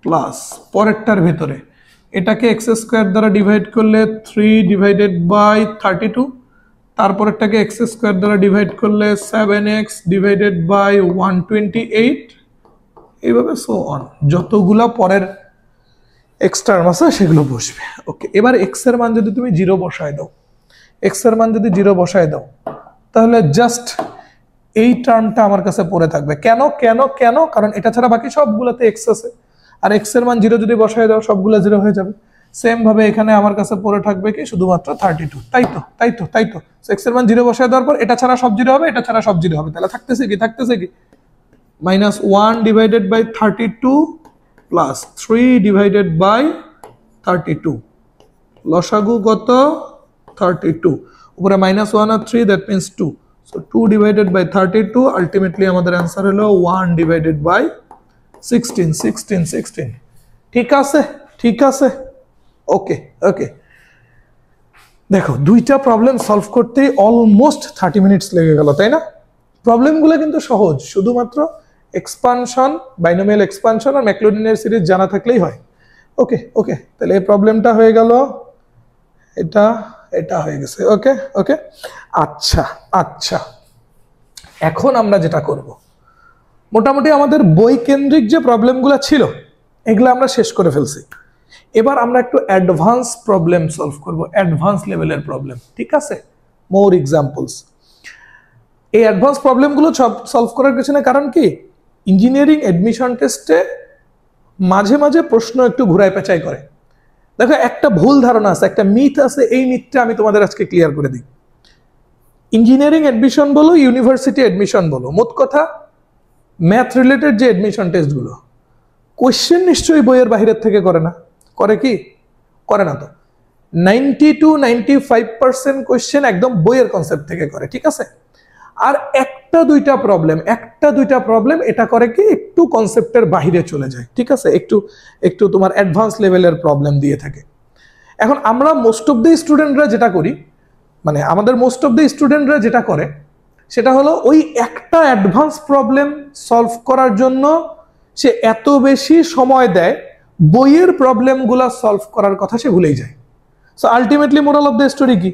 প্লাস পরেরটার ভেতরে এটাকে এক্স স্কোয়ার দ্বারা ডিভাইড করলে 3 ডিভাইডেড বাই 32, তারপরেরটাকে এক্স স্কোয়ার দ্বারা ডিভাইড করলে 7x ডিভাইডেড বাই 128, এইভাবে সো অন, যতগুলা পরের এক্স টার্ম আছে সেগুলো বসবে। ওকে, এবার এক্স এর মান যদি তুমি 0 বসায় দাও, এক্স এর মান যদি 0 বসায় দাও, তাহলে জাস্ট এই টার্মটা আমার কাছে পড়ে থাকবে। কেন কেন কেন? কারণ এটা ছাড়া বাকি সবগুলোতে এক্স আছে, আর এক্স এর মান 0 যদি বসায় দাও সবগুলো 0 হয়ে যাবে। সেম ভাবে এখানে আমার কাছে পড়ে থাকবে কি শুধুমাত্র 32। তাই তো এক্স এর মান 0 বসায় দেওয়ার পর এটা ছাড়া সব 0 হবে, এটা ছাড়া সব 0 হবে, তাহলে থাকতেছে কি -1 divided by 32 plus 3 divided by 32, লসাগু কত? 32, উপরে -1 আর 3, that means 2, so 2 divided by 32, ultimately আমাদের অ্যান্সার হলো 1 ডিভাইডেড বাই 16। ঠিক আছে। ওকে, দেখো দুইটা প্রবলেম সলভ করতে অলমোস্ট 30 মিনিটস লেগে গেল, তাই না? প্রবলেমগুলো কিন্তু সহজ, শুধুমাত্র এক্সপানশন, বাইনোমিয়াল এক্সপানশন আর ম্যাকলোরিনের সিরিজ জানা থাকলেই হয়। ওকে, তাহলে এই প্রবলেমটা হয়ে গেল, এটা হয়ে গেছে। ওকে, আচ্ছা, এখন আমরা যেটা করব, মোটামুটি আমাদের বই কেন্দ্রিক যে প্রবলেমগুলো ছিল এগুলো আমরা শেষ করে ফেলছি। এবার আমরা একটু অ্যাডভান্স প্রবলেম সলভ করব, অ্যাডভান্স লেভেলের প্রবলেম, ঠিক আছে? মোর এক্সাম্পলস। এই অ্যাডভান্স প্রবলেমগুলো সলভ করার পিছনে কারণ কি, ইঞ্জিনিয়ারিং অ্যাডমিশন টেস্টে মাঝে মাঝে প্রশ্ন একটু ঘুরায় পেঁচাই করে। দেখো একটা ভুল ধারণা আছে, একটা মিথ আছে, এই মিথটা আমি তোমাদের আজকে ক্লিয়ার করে দিই। ইঞ্জিনিয়ারিং অ্যাডমিশন বলো, ইউনিভার্সিটি অ্যাডমিশন বলো, মোট কথা ম্যাথ রিলেটেড যে অ্যাডমিশন টেস্টগুলো, কোয়েশ্চেন নিশ্চয়ই বইয়ের বাহিরের থেকে করে না, করে কি? করে না তো। 90 to 95% কোয়েশ্চেন একদম বইয়ের কনসেপ্ট থেকে করে, ঠিক আছে? আর একটা দুইটা প্রবলেম এটা করে কি একটু কনসেপ্টের বাহিরে চলে যায়, ঠিক আছে? একটু তোমার অ্যাডভান্স লেভেলের প্রবলেম দিয়ে থাকে। এখন আমরা মোস্ট অফ দ্য স্টুডেন্টরা যেটা করি, মানে আমাদের মোস্ট অফ দ্য স্টুডেন্টরা যেটা করে সেটা হলো ওই একটা অ্যাডভান্স প্রবলেম সলভ করার জন্য সে এত বেশি সময় দেয়, বইয়ের প্রবলেমগুলো সলভ করার কথা সে ভুলেই যায়। So ultimately moral of the story কি,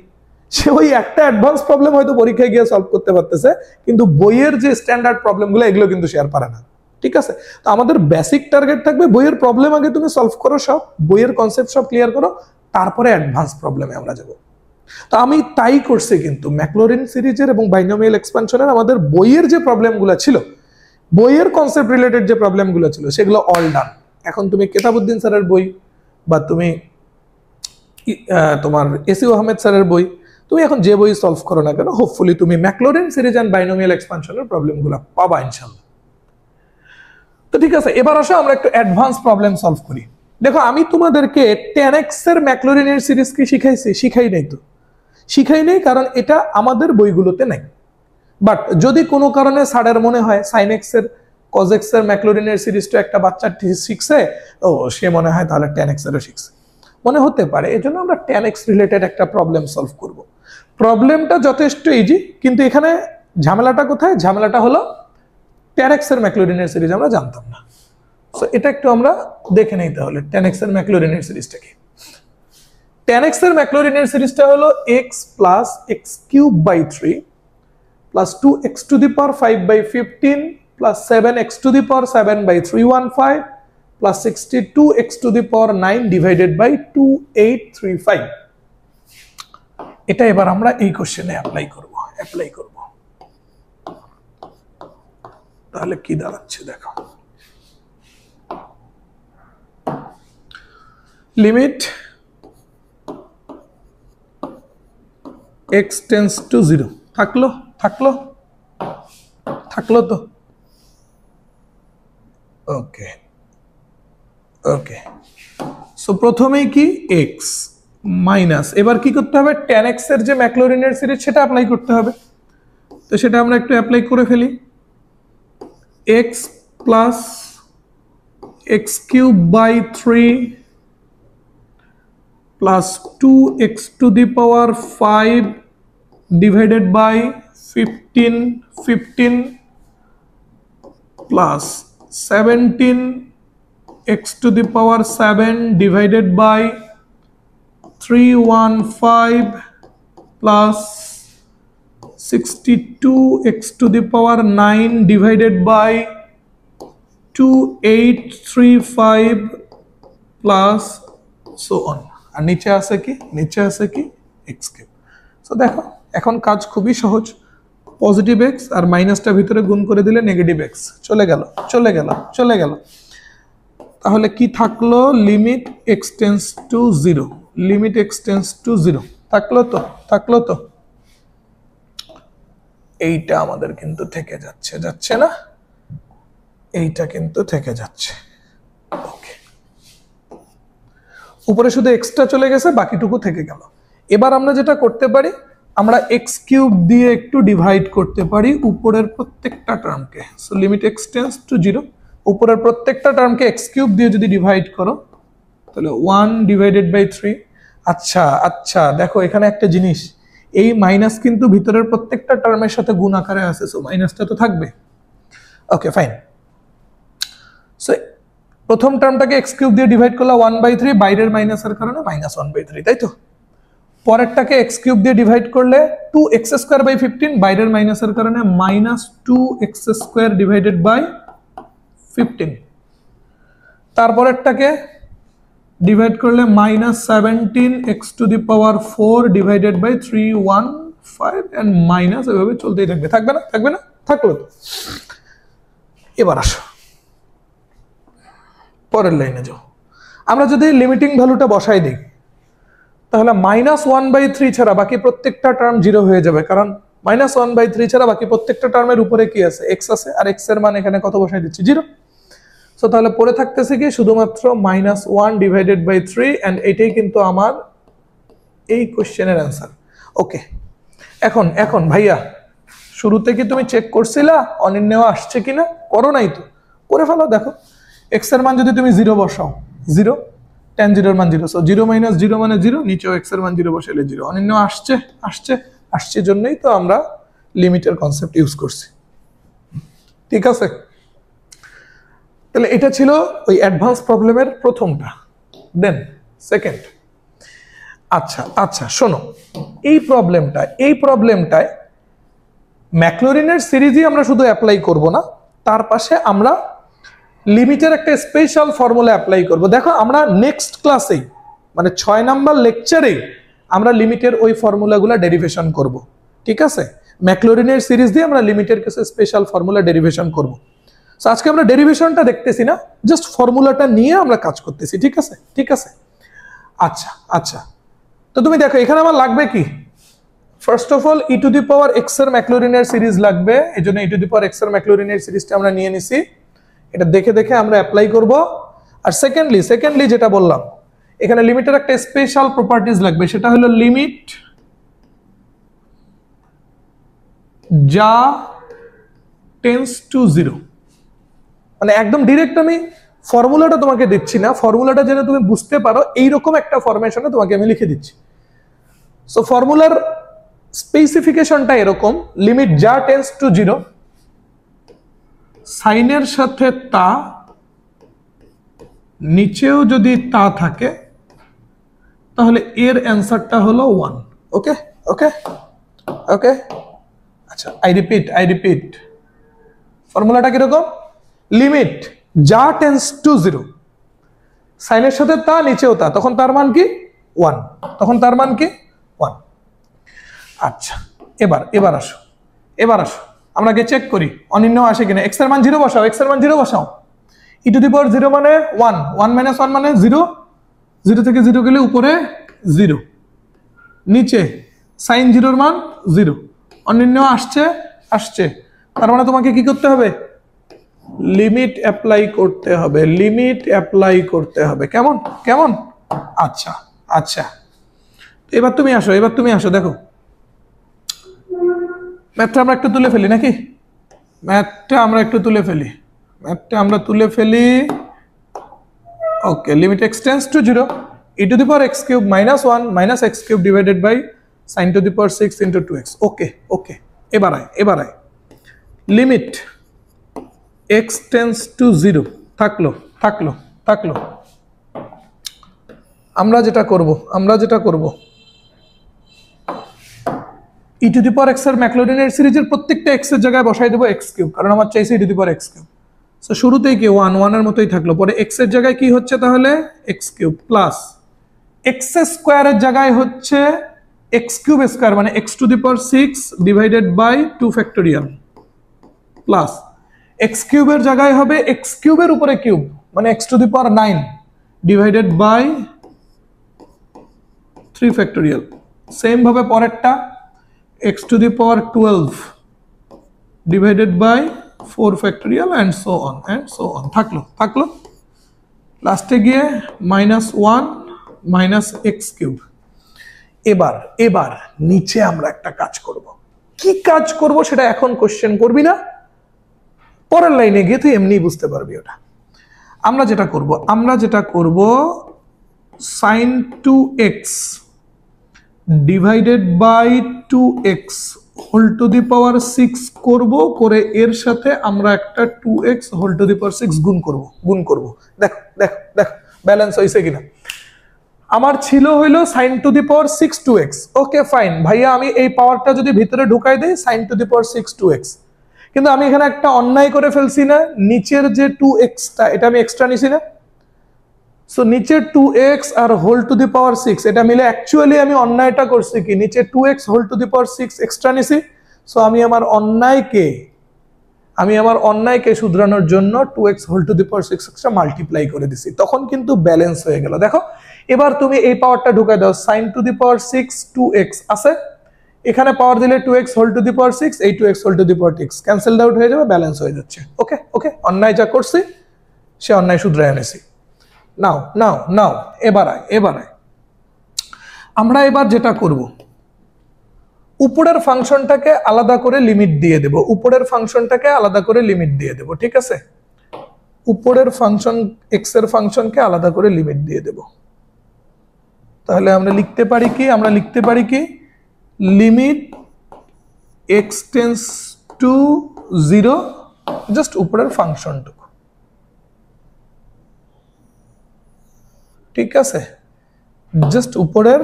সে ওই একটা অ্যাডভান্স প্রবলেম হয়তো পরীক্ষায় গিয়ে সলভ করতে পারতেছে, কিন্তু বইয়ের যে স্ট্যান্ডার্ড প্রবলেমগুলো এগুলো কিন্তু সে আর পারে না, ঠিক আছে? তো আমাদের বেসিক টার্গেট থাকবে বইয়ের প্রবলেম আগে তুমি সলভ করো, সব বইয়ের কনসেপ্ট সব ক্লিয়ার করো, তারপরে অ্যাডভান্স প্রবলেমে আমরা যাব। তো আমি তাই করছি, কিন্তু ম্যাকলোরিন সিরিজের এবং বাইনোমিয়াল এক্সপানশনের আমাদের বইয়ের যে প্রবলেমগুলো ছিল, বইয়ের কনসেপ্ট রিলেটেড যে প্রবলেমগুলো ছিল সেগুলো অল ডান। এখন তুমি কেতাবউদ্দিন স্যারের বই বা তুমি তোমার এসিউ আহমেদ স্যারের বই, তুমি এখন যে বই সলভ করো না কেন, হোপফুলি তুমি ম্যাকলোরিন সিরিজ এন্ড বাইনোমিয়াল এক্সপানশনের প্রবলেমগুলো পাবা ইনশাআল্লাহ। তো ঠিক আছে, এবার আসো আমরা একটু অ্যাডভান্স প্রবলেম সলভ করি। দেখো আমি তোমাদেরকে 10x এর ম্যাকলোরিনের সিরিজ কি শিখাইছি? শিখাই নেই, কারণ এটা আমাদের বইগুলোতে নাই। বাট যদি কোনো কারণে স্যারের মনে হয় sin x এর cos x এর ম্যাকলোরিনের সিরিজটা একটা বাচ্চা শিখছে, ও সে মনে হয় তাহলে 10x এরও শিখছে, মনে হতে পারে, এজন্য আমরা 10x রিলেটেড একটা প্রবলেম সলভ করব। প্রবলেমটা যথেষ্ট ইজি, কিন্তু এখানে ঝামেলাটা কোথায়? ঝামেলাটা হলো 10x এর ম্যাকলোরিনের সিরিজ আমরা জানতাম না। সো এটা একটু আমরা দেখে নেই তাহলে 10x এর ম্যাকলোরিনের সিরিজটা কি। 10x এর ম্যাকলোরিনের সিরিজটা হলো x plus x cube by 3 plus 2x to the power 5 by 15 plus 7x to the power 7 by 315 plus 62x to the power 9 divided by 2835। এটা এবার আমরা এই কোশ্চেনে অ্যাপ্লাই করব। তাহলে কি দাঁড়াচ্ছে দেখো, লিমিট x টেন্ডস টু 0 থাকলো তো। ওকে সো প্রথমেই কি x মাইনাস, এবার কি করতে হবে tan x এর যে ম্যাকলরিনের সিরিজ সেটা অ্যাপ্লাই করতে হবে। তো সেটা আমরা একটু অ্যাপ্লাই করে ফেলি। x plus x cube by 3 plus 2x to the power 5 divided by 15 plus 17x to the power 7 divided by 315 plus 62x to the power 9 divided by 2835 plus so on, আর নিচে আছে কি x কিউব। সো দেখো এখন কাজ খুবই সহজ, positive x আর মাইনাসটা ভিতরে গুণ করে দিলে নেগেটিভ x চলে গেল। তাহলে কি থাকলো, limit x tends to 0, limit x tends to 0 থাকলো তো এইটা আমাদের কিন্তু থেকে যাচ্ছে না, এইটা কিন্তু থেকে যাচ্ছে। ওকে, উপরে শুধু এক্সট্রা চলে গেছে, বাকিটুকু থেকে গেল। এবার আমরা যেটা করতে পারি, আমরা x কিউব দিয়ে একটু ডিভাইড করতে পারি উপরের প্রত্যেকটা টার্মকে। So limit x tends to 0, উপরের প্রত্যেকটা টার্মকে x কিউব দিয়ে যদি ডিভাইড করো তাহলে 1 ডিভাইডেড বাই 3। আচ্ছা দেখো এখানে একটা জিনিস, এই মাইনাস কিন্তু ভিতরের প্রত্যেকটা টার্মের সাথে গুণ আকারে আছে, সো মাইনাসটা তো থাকবে। ওকে ফাইন। সো প্রথম টার্মটাকে x কিউব দিয়ে ডিভাইড করলে 1/3, বাইরের মাইনাসের কারণে -1/3, তাই তো। পরেরটাকে x কিউব দিয়ে ডিভাইড করলে 2x স্কয়ার বাই 15, বাইরের মাইনাসের কারণে -2x স্কয়ার ডিভাইডেড বাই 15। তারপরেরটাকে ডিভাইড করলে -17x to the power 4 divided by 315 and minus, এভাবে চলতেই থাকবে না থাকলো তো। এবার আসো পরের লাইনে যাও। আমরা যদি লিমিটিং ভ্যালুটা বসাই দিই তাহলে -1/3 ছাড়া বাকি প্রত্যেকটা টার্ম 0 হয়ে যাবে, কারণ -1/3 ছাড়া বাকি প্রত্যেকটা টার্মের উপরে কি আছে, x আছে, আর x এর মান এখানে কত বসাই দিচ্ছি, 0। সো তাহলে পরে থাকতেছে কি শুধুমাত্র -1 ডিভাইডেড বাই 3, এন্ড এটাই কিন্তু আমার এই কোশ্চেনের অ্যান্সার। ওকে, এখন ভাইয়া শুরুতে কি তুমি চেক করছিলা অনির্ণেয় আসছে কিনা? করো নাই তো, করে ফেলো। দেখো x এর মান যদি তুমি 0 বসাও, 0, tan 0 এর মান 0, সো 0 - 0 মানে 0, নিচেও x এর মান 0 বসাইলে 0। অনির্ণেয় আসছে জন্যই তো আমরা লিমিটের কনসেপ্ট ইউজ করছি, ঠিক আছে। তাহলে এটা ছিল ওই অ্যাডভান্স প্রবলেমের প্রথমটা। Then second. আচ্ছা শোনো, এই প্রবলেমটায় ম্যাকলরিনের সিরিজই আমরা শুধু অ্যাপ্লাই করব না, তার পাশে আমরা লিমিটের একটা স্পেশাল ফর্মুলা অ্যাপ্লাই করব। দেখো আমরা নেক্সট ক্লাসেই, মানে 6 নাম্বার লেকচারেই আমরা লিমিটের ওই ফর্মুলাগুলো ডেরিভেশন করব, ঠিক আছে। ম্যাকলরিনের সিরিজ দিয়ে আমরা লিমিটের কিছু স্পেশাল ফর্মুলা ডেরিভেশন করব। সো আজকে আমরা ডেরিভেশনটা দেখতেছি না, জাস্ট ফর্মুলাটা নিয়ে আমরা কাজ করতেছি, ঠিক আছে। আচ্ছা তো তুমি দেখো এখানে আমার লাগবে কি, first of all e to the power x এর ম্যাকলরিনের সিরিজ লাগবে, এজন্য e to the power x এর ম্যাকলরিনের সিরিজটা আমরা নিয়ে নিছি। এটা দেখে আমরা অ্যাপ্লাই করব। আর সেকেন্ডলি যেটা বললাম, এখানে লিমিটের একটা স্পেশাল প্রপার্টিজ লাগবে, সেটা হলো লিমিট যা টেন্স টু 0। মানে একদম ডিরেক্ট আমি ফর্মুলাটা তোমাকে দিচ্ছি না, ফর্মুলাটা যেন তুমি বুঝতে পারো এইরকম একটা ফরমেশনে তোমাকে আমি লিখে দিচ্ছি। সো ফর্মুলার স্পেসিফিকেশনটা এরকম, লিমিট যা টেন্স টু 0, সাইনের সাথে তা, নিচেও যদি তা থাকে, তাহলে এর অ্যান্সারটা হলো 1। ওকে। আচ্ছা আই রিপিট, ফর্মুলাটা কিরকম, লিমিট যা টেন্স টু 0, সাইনের সাথে তা, নিচেও তা, তখন তার মান কি 1, আচ্ছা এবার আসো আমরা আগে চেক করি অনির্ণেয় আসে কিনা। x এর মান 0 বসাও, e টু দি পাওয়ার 0 মানে 1, 1 - 1 মানে 0, 0 থেকে 0 গেলে উপরে 0, নিচে sin 0 এর মান 0। অনির্ণেয় আসছে, তার মানে তোমাকে কি করতে হবে, লিমিট অ্যাপ্লাই করতে হবে। কেমন আচ্ছা আচ্ছা, এবার তুমি আসো দেখো ম্যাথটা আমরা একটু তুলে ফেলি নাকি, ম্যাথটা আমরা তুলে ফেলি। Okay, limit x tends to 0 e to the power x cube minus 1 minus x cube divided by sin to the power 6 into 2x। Okay okay, এবার আয় লিমিট x টেন্ডস টু 0 থাকলো। আমরা যেটা করব e to the power x এর ম্যাকলোরিনের সিরিজের প্রত্যেকটা x এর জায়গায় বসাই দেব x কিউব, কারণ আমার চাইছে e to the power x cube. So শুরুতেই কি 1 এর মতোই থাকলো, পরে x এর জায়গায় কি হচ্ছে তাহলে x কিউব প্লাস x স্কয়ারের জায়গায় হচ্ছে x কিউব স্কয়ার মানে x to the power 6 divided by 2 factorial plus x কিউবের জায়গায় হবে x কিউবের উপরে কিউব মানে x to the power 9 divided by 3 factorial. Same ভাবে পরেরটা x to the power 12 divided by 4 factorial and so on থাকলো লাস্টে গিয়ে -1 minus x cube। এবার নিচে আমরা একটা কাজ করব, কি কাজ করব সেটা এখন কোশ্চেন করবি না, পরের লাইনে গিয়ে তুই এমনি বুঝতে পারবি ওটা। আমরা যেটা করব sin 2x divided by 2x whole to the power 6 করব, করে এর সাথে আমরা একটা 2x whole to the power 6 গুণ করব। দেখো ব্যালেন্স হইছে কিনা। আমার ছিল হইলো sin to the power 6 2x। Okay fine ভাইয়া, আমি এই পাওয়ারটা যদি ভিতরে ঢুকাই দেই sin to the power 6 2x, কিন্তু আমি এখানে একটা অন্যায় করে ফেলছি না, নিচের যে 2x টা এটা আমি এক্সট্রা নিছি না। সো নিচে 2x R whole to the power 6 এটা মিলে অ্যাকচুয়ালি আমি অন্যায়টা করছি কি, নিচে 2x whole to the power 6 extra নিছি। সো আমি আমার অন্যায়কে শুধরানোর জন্য 2x whole to the power 6 extra multiply করে দিছি, তখন কিন্তু ব্যালেন্স হয়ে গেল। দেখো এবার তুমি এই পাওয়ারটা ঢুকাই দাও, sin to the power 6 2x আছে, এখানে পাওয়ার দিলে 2x whole to the power 6, এই 2x whole to the power 6 cancelled out হয়ে যাবে, ব্যালেন্স হয়ে যাচ্ছে। ওকে অন্যায় যা করছি সে অন্যায় শুধরায় এনেছি। নাও এবার আয় আমরা এবার যেটা করব, উপরের ফাংশনটাকে আলাদা করে লিমিট দিয়ে দেব, ঠিক আছে? উপরের ফাংশন x এর ফাংশনকে আলাদা করে লিমিট দিয়ে দেব। তাহলে আমরা লিখতে পারি কি limit x tends to 0 just উপরের ফাংশনটুকু, ঠিক আছে? জাস্ট উপরের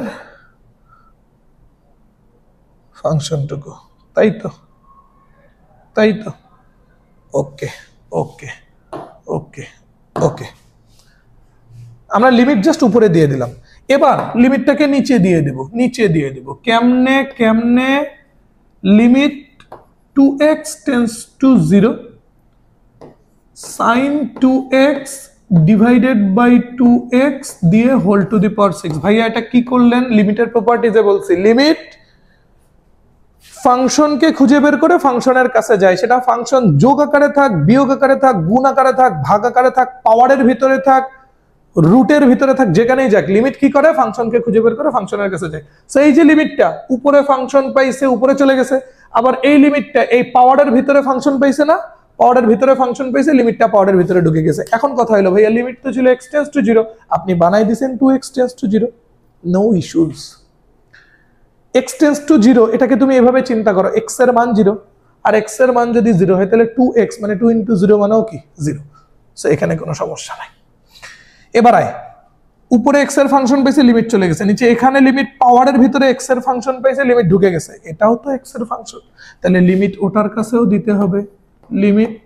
ফাংশনটুকু, তাই তো ওকে আমরা লিমিট জাস্ট উপরে দিয়ে দিলাম। এবার লিমিটটাকে নিচে দিয়ে দেব। কেমনে limit 2x tends to 0 sin 2x divided by 2x দিয়ে হোল টু দি পাওয়ার 6। ভাইয়া এটা কি করলেন? লিমিটের প্রপার্টিজে বলছি লিমিট ফাংশনকে খুঁজে বের করে ফাংশনের কাছে যায়, সেটা ফাংশন যোগ আকারে থাক, বিয়োগ আকারে থাক, গুণ আকারে থাক, ভাগ আকারে থাক, পাওয়ারের ভিতরে থাক, রুটের ভিতরে থাক, যেখানেই যাক, লিমিট কি করে ফাংশনকে খুঁজে বের করে ফাংশনের কাছে যায়। সো এই যে লিমিটটা উপরে ফাংশন পাইছে, উপরে চলে গেছে, আবার এই লিমিটটা এই পাওয়ারের ভিতরে ফাংশন পাইছে না, পাওয়ারের ভিতরে ফাংশন পাইছে, লিমিটটা পাওয়ারের ভিতরে ঢুকে গেছে। এখন কথা হলো ভাইয়া লিমিট তো ছিল x টেন্ডস টু 0, আপনি বানাই দিবেন 2x tends to 0, no issues. x tends to 0 এটাকে তুমি এভাবে চিন্তা করো, x এর মান 0 আর x এর মান যদি 0 হয় তাহলে 2x মানে 2 ইনটু 0 মানেও কি 0। সো এখানে কোনো সমস্যা নাই। এবার আয় উপরে x এর ফাংশন পাইছে, লিমিট চলে গেছে, নিচে এখানে লিমিট পাওয়ারের ভিতরে x এর ফাংশন পাইছে, লিমিট ঢুকে গেছে, এটাও তো x এর ফাংশন, তাহলে লিমিট ওটার কাছেও দিতে হবে, limit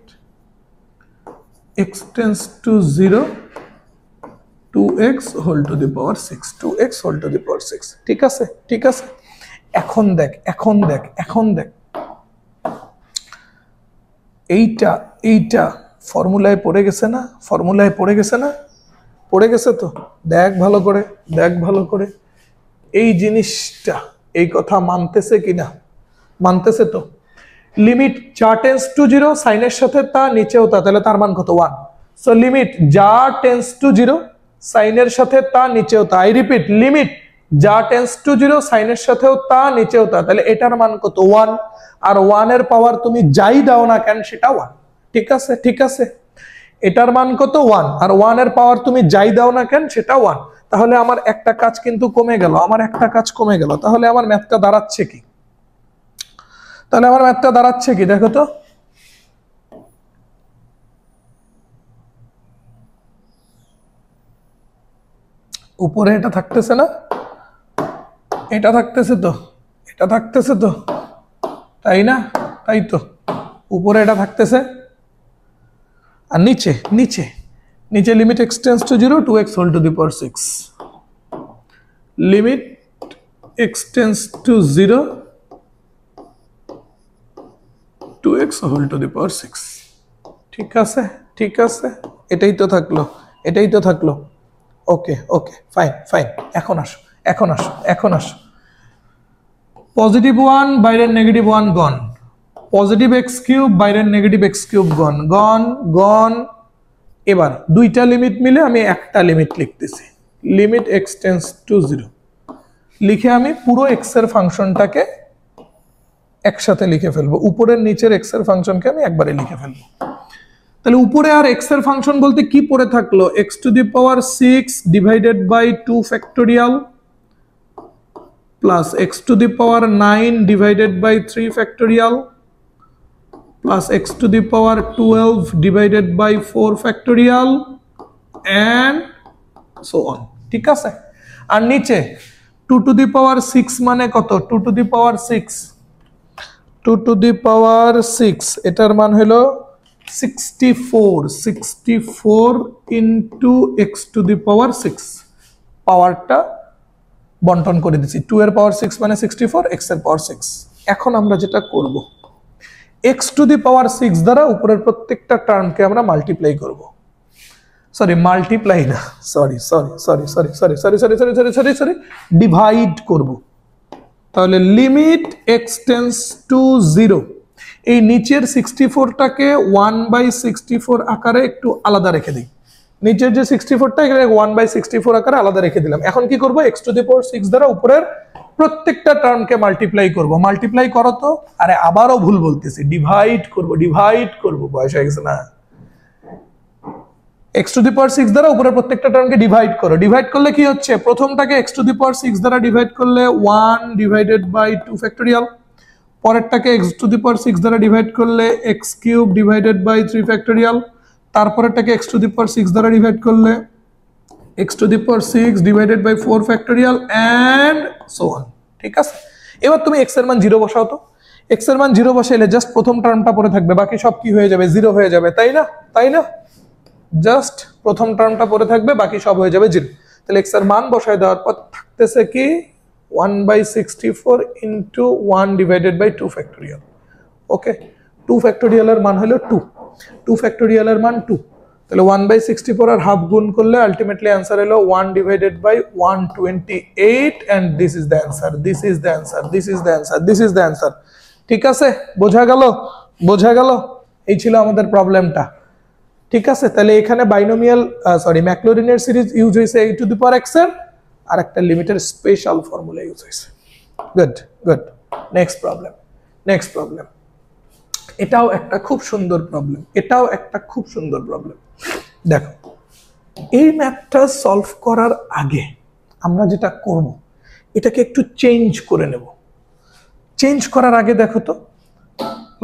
x tends to 0 2x whole to the power 6, 2x whole to the power 6, ঠিক আছে। এখন দেখ এইটা ফর্মুলায় পড়ে গেছে না? পড়ে গেছে তো? দেখ ভালো করে এই জিনিসটা, এই কথা মানতেছে কিনা? মানতেছে তো। লিমিট যা টেন্ডস টু 0 সাইনের সাথে তা, নিচেও তা, তাহলে তার মান কত? 1। সো লিমিট যা টেন্ডস টু 0 সাইনের সাথে তা নিচেও তা। আই রিপিট, লিমিট যা টেন্স টু 0 সাইনের সাথেও তা নিচেও তা, তাহলে এটার মান কত 1, আর 1 এর পাওয়ার তুমি যাই দাও না কেন সেটা 1। ঠিক আছে, ঠিক আছে, এটার মান কত 1, আর 1 এর পাওয়ার তুমি যাই দাও না কেন সেটা 1। তাহলে আমার একটা কাজ কিন্তু কমে গেল, আমার একটা কাজ কমে গেল। তাহলে আমার ম্যাথটা দাঁড়াচ্ছে কি? তাহলে আমার ম্যাথটা দাঁড়াচ্ছে কি দেখো তো। উপরে এটা থাকতেছে না, এটা থাকতেছে তো, এটা থাকতেছে তো, তাই না? তাই তো, উপরে এটা থাকতেছে, আর নিচে নিচে নিচে limit x tends to 0 2x whole to the power 6, limit x tends to 0 2x whole to the power 6। ঠিক আছে, ঠিক আছে, এটাই তো থাকলো, এটাই তো থাকলো। ওকে ওকে, ফাইন ফাইন। এখন আসো, এখন আসো, এখন আসো। পজিটিভ 1 বাইরের নেগেটিভ 1 গন, পজিটিভ x কিউব বাইরের নেগেটিভ x কিউব গন গন গন। এবার দুইটা লিমিট মিলে আমি একটা লিমিট লিখতেছি, লিমিট x টেন্স টু 0 লিখে আমি পুরো x এর ফাংশনটাকে একসাথে লিখে ফেলবো, উপরের নিচের x এর ফাংশনকে আমি একবারে লিখে ফেলবো। তাহলে উপরে আর x এর ফাংশন বলতে কি পড়ে থাকলো, x to the power 6 divided by 2 factorial plus x to the power 9 divided by 3 factorial plus x to the power 12 divided by 4 factorial and so on। ঠিক আছে, আর নিচে 2 to the power 6 মানে কত, 2 to the power 6, 2 to the power 6 এটার মান হলো 64, 64 into x to the power 6, পাওয়ারটা বন্টন করে দিচ্ছি, 2 এর পাওয়ার 6 মানে 64, x এর পাওয়ার 6। এখন আমরা যেটা করব, x টু দি পাওয়ার 6 দ্বারা উপরের প্রত্যেকটা টার্মকে আমরা মাল্টিপ্লাই করব, সরি মাল্টিপ্লাই না, sorry sorry sorry sorry sorry sorry sorry sorry sorry sorry sorry divide করব। তাহলে লিমিট x টেন্স টু 0, এই নিচের 64টাকে 1/64 আকারে একটু আলাদা রেখে দিই, নিচের যে 64টা এখানে 1/64 আকারে আলাদা রেখে দিলাম। এখন কি করব, x টু দি পাওয়ার 6 দ্বারা উপরের প্রত্যেকটা টার্মকে মাল্টিপ্লাই করব। মাল্টিপ্লাই করো তো, আরে আবারও ভুল বলতেছি, ডিভাইড করব, ডিভাইড করব, বয়স হয়ে গেছে না। x টু দি পাওয়ার 6 দ্বারা উপরের প্রত্যেকটা টার্মকে ডিভাইড করো। ডিভাইড করলে কি হচ্ছে, প্রথমটাকে x টু দি পাওয়ার 6 দ্বারা ডিভাইড করলে 1 ডিভাইডেড বাই 2 ফ্যাক্টোরিয়াল, পরেরটাকে x টু দি পাওয়ার 6 দ্বারা ডিভাইড করলে x cube divided by 3 factorial, তারপরেরটাকে x টু দি পাওয়ার 6 দ্বারা ডিভাইড করলে x to the power 6 divided by 4 factorial and so on। ঠিক আছে, এবার তুমি x এর মান 0 বসাও তো, x এর মান 0 বসাইলে জাস্ট প্রথম টার্মটা পড়ে থাকবে, বাকি সব কি হয়ে যাবে, 0 হয়ে যাবে, তাই না? তাই না, জাস্ট প্রথম টার্মটা পড়ে থাকবে, বাকি সব হয়ে যাবে 0। তাহলে x এর মান বসায় দেওয়ার পর থাকতেছে কি 1/64 into 1 divided by 2 factorial। Okay, 2 factorial এর মান হলো 2, 2 factorial এর মান 2, তাহলে 1/64 আর হাফ গুণ করলে আলটিমেটলি आंसर হলো 1 divided by 128 and this is the answer, this is the answer, this is the answer, this is the answer. ঠিক আছে, বোঝা গেল, বোঝা গেল, এই ছিল আমাদের প্রবলেমটা। ঠিক আছে, তাহলে এখানে বাইনোমিয়াল সরি ম্যাকলোরিনের সিরিজ ইউজ হয়েছে a to the power x এর, আর একটা লিমিটের স্পেশাল ফর্মুলা ইউজ হয়েছে। Good good, next problem, next problem. এটাও একটা খুব সুন্দর প্রবলেম, এটাও একটা খুব সুন্দর প্রবলেম। দেখো, এই ম্যাথটা সলভ করার আগে আমরা যেটা করব, এটাকে একটু চেঞ্জ করে নেব। চেঞ্জ করার আগে দেখো তো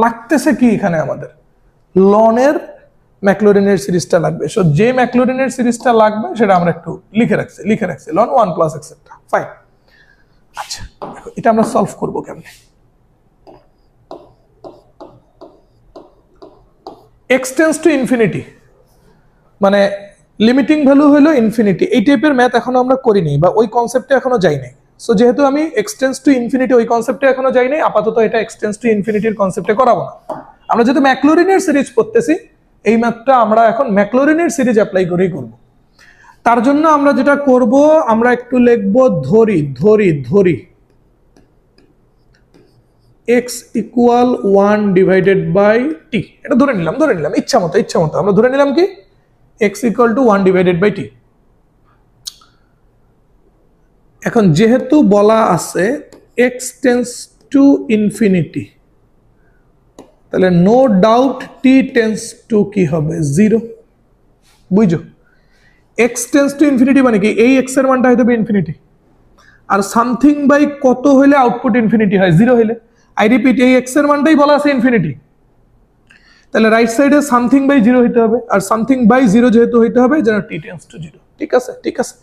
লাগতেছে কি, এখানে আমাদের লনের ম্যাকলোরিনের সিরিজটা লাগবে। সো যে ম্যাকলোরিনের সিরিজটা লাগবে সেটা আমরা একটু লিখে রাখছি লন 1 প্লাস এক্সেট্রা। ফাইন, আচ্ছা দেখো এটা আমরা সলভ করব কেমনে। x টেন্স টু ইনফিনিটি মানে লিমিটিং ভ্যালু হলো ইনফিনিটি, এই টাইপের ম্যাথ এখনো আমরা করিনি বা ওই কনসেপ্টে এখনো যাই নাই। সো যেহেতু আমি x টেন্স টু ইনফিনিটি ওই কনসেপ্টে এখনো যাই নাই, আপাতত এটা x টেন্স টু ইনফিনিটির কনসেপ্টে করাবো না। আমরা যেহেতু ম্যাকলোরিনের সিরিজ পড়তেছি, এই ম্যাথটা আমরা এখন ম্যাকলোরিনের সিরিজ অ্যাপ্লাই করেই করব। তার জন্য আমরা যেটা করব, আমরা একটু লিখব ধরি ধরি ধরি x equal 1 divided by t। এটা ধরে নিলাম ইচ্ছা মতো আমরা ধরে নিলাম কি x equal to 1 divided by t। এখন যেহেতু বলা আছে x টেন্স টু ইনফিনিটি, তাহলে no doubt t tends to কি হবে 0। বুঝছো, x টেন্স টু ইনফিনিটি মানে কি এই x এর মানটা হইতে হবে ইনফিনিটি, আর সামথিং বাই কত হইলে আউটপুট ইনফিনিটি হয় 0 হইলে। আই রিপিট, এই x এর মানটাই বলা আছে ইনফিনিটি, তাহলে রাইট সাইডে সামথিং বাই 0 হইতে হবে, আর সামথিং বাই 0 যেহেতু হইতে হবে যেন t টেন্স টু 0। ঠিক আছে, ঠিক আছে।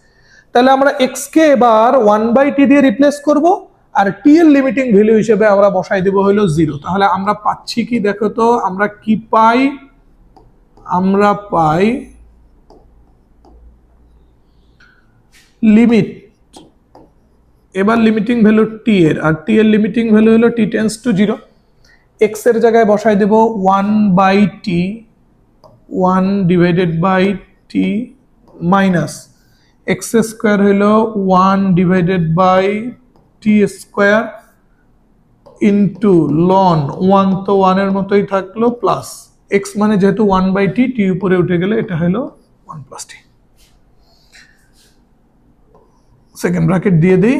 তাহলে আমরা x কে এবার 1/t দিয়ে রিপ্লেস করব, আর t এর লিমিটিং ভ্যালু হিসেবে আমরা বসাই দেব হলো 0। তাহলে আমরা পাচ্ছি কি দেখো তো, আমরা কি পাই, আমরা পাই লিমিট, এবার লিমিটিং ভ্যালু t এর, আর t এর লিমিটিং ভ্যালু হলো t টেন্স টু 0। x এর জায়গায় বসাই দেব 1/t, 1/t minus x square হলো 1/t স্কয়ার ইনটু লন 1, তো 1 এর মতোই থাকলো, প্লাস x মানে যেহেতু 1/t, t উপরে উঠে গেলে এটা হলো 1 + t। সেকেন্ড ব্র্যাকেট দিয়ে দেই,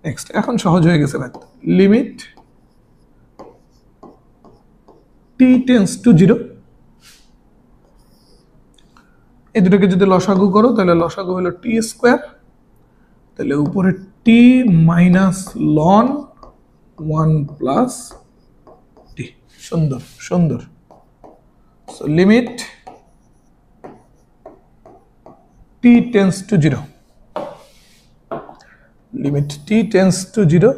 নেক্সট। এখন সহজ হয়ে গেছে math. Limit t tends to 0, এই দুটোকে যদি লসাগু করো তাহলে লসাগু হলো t স্কয়ার, তাহলে উপরে t মাইনাস লন 1 + t। সুন্দর সুন্দর। So limit t tends to 0, limit t tends to 0।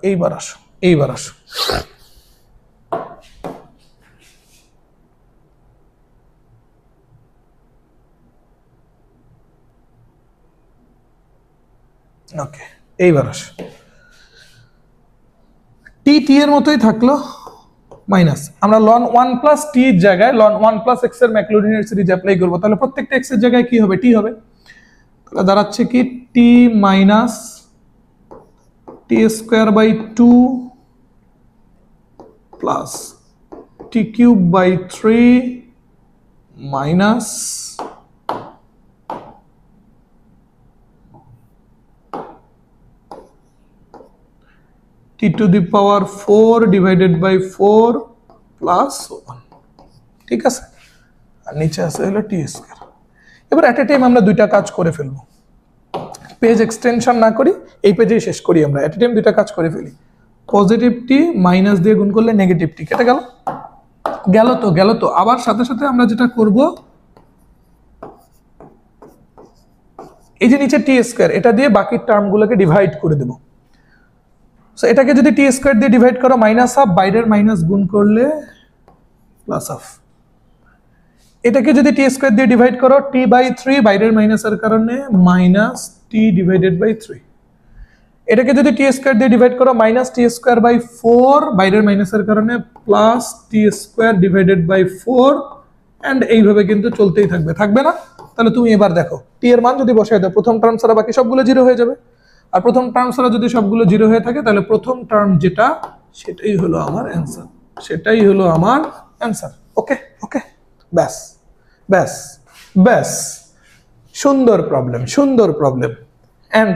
এইবার আসো, এইবার আসো। ওকে, এইবার আসো। t এর মতোই থাকলো, মাইনাস আমরা ln 1 + t এর জায়গায় ln 1 + x এর ম্যাক্লোরিনের সিরিজ অ্যাপ্লাই করব, তাহলে প্রত্যেকটা x এর জায়গায় কি হবে, t হবে। তাহলে দাঁড়াচ্ছে কি t minus t square by 2 plus t cube by 3 minus t to the power 4 divided by 4 plus 1। ঠিক আছে, আর নিচে আছে হলো t স্কয়ার। এবার এট এ টাইম আমরা দুইটা কাজ করে ফেলবো, পেজ এক্সটেনশন না করি, এই পেজেই শেষ করি। আমরা এট এ টাইম দুইটা কাজ করে ফেলি। পজিটিভ টি মাইনাস দিয়ে গুণ করলে নেগেটিভ টি কেটে গেল, গেল তো। আবার সাথে সাথে আমরা যেটা করব, এই যে নিচে টি স্কয়ার, এটা দিয়ে বাকি টার্মগুলোকে ডিভাইড করে দেব। সো এটাকে যদি টি স্কয়ার দিয়ে ডিভাইড করো মাইনাস হাফ, বাইরের মাইনাস গুণ করলে প্লাস হাফ। এটাকে যদি টি স্কয়ার দিয়ে ডিভাইড করো t/3, বাইরের মাইনাসের কারণে মাইনাস t ডিভাইডেড বাই 3। এটাকে যদি টি স্কয়ার দিয়ে ডিভাইড করো মাইনাস t স্কয়ার বাই 4, বাইরের মাইনাসের কারণে plus t square divided by 4, and এইভাবে কিন্তু চলতেই থাকবে, থাকবে না? তাহলে তুমি এবার দেখো, t এর মান যদি বসাই দাও, প্রথম টার্ম ছাড়া বাকি সবগুলো 0 হয়ে যাবে। আর প্রথম টার্ম ছাড়া যদি সবগুলো 0 হয়ে থাকে, তাহলে প্রথম টার্ম যেটা, সেটাই হলো আমার অ্যান্সার, সেটাই হলো আমার অ্যান্সার। ওকে ওকে, ব্যাস ব্যাস ব্যাস, সুন্দর প্রবলেম, সুন্দর প্রবলেম। এন্ড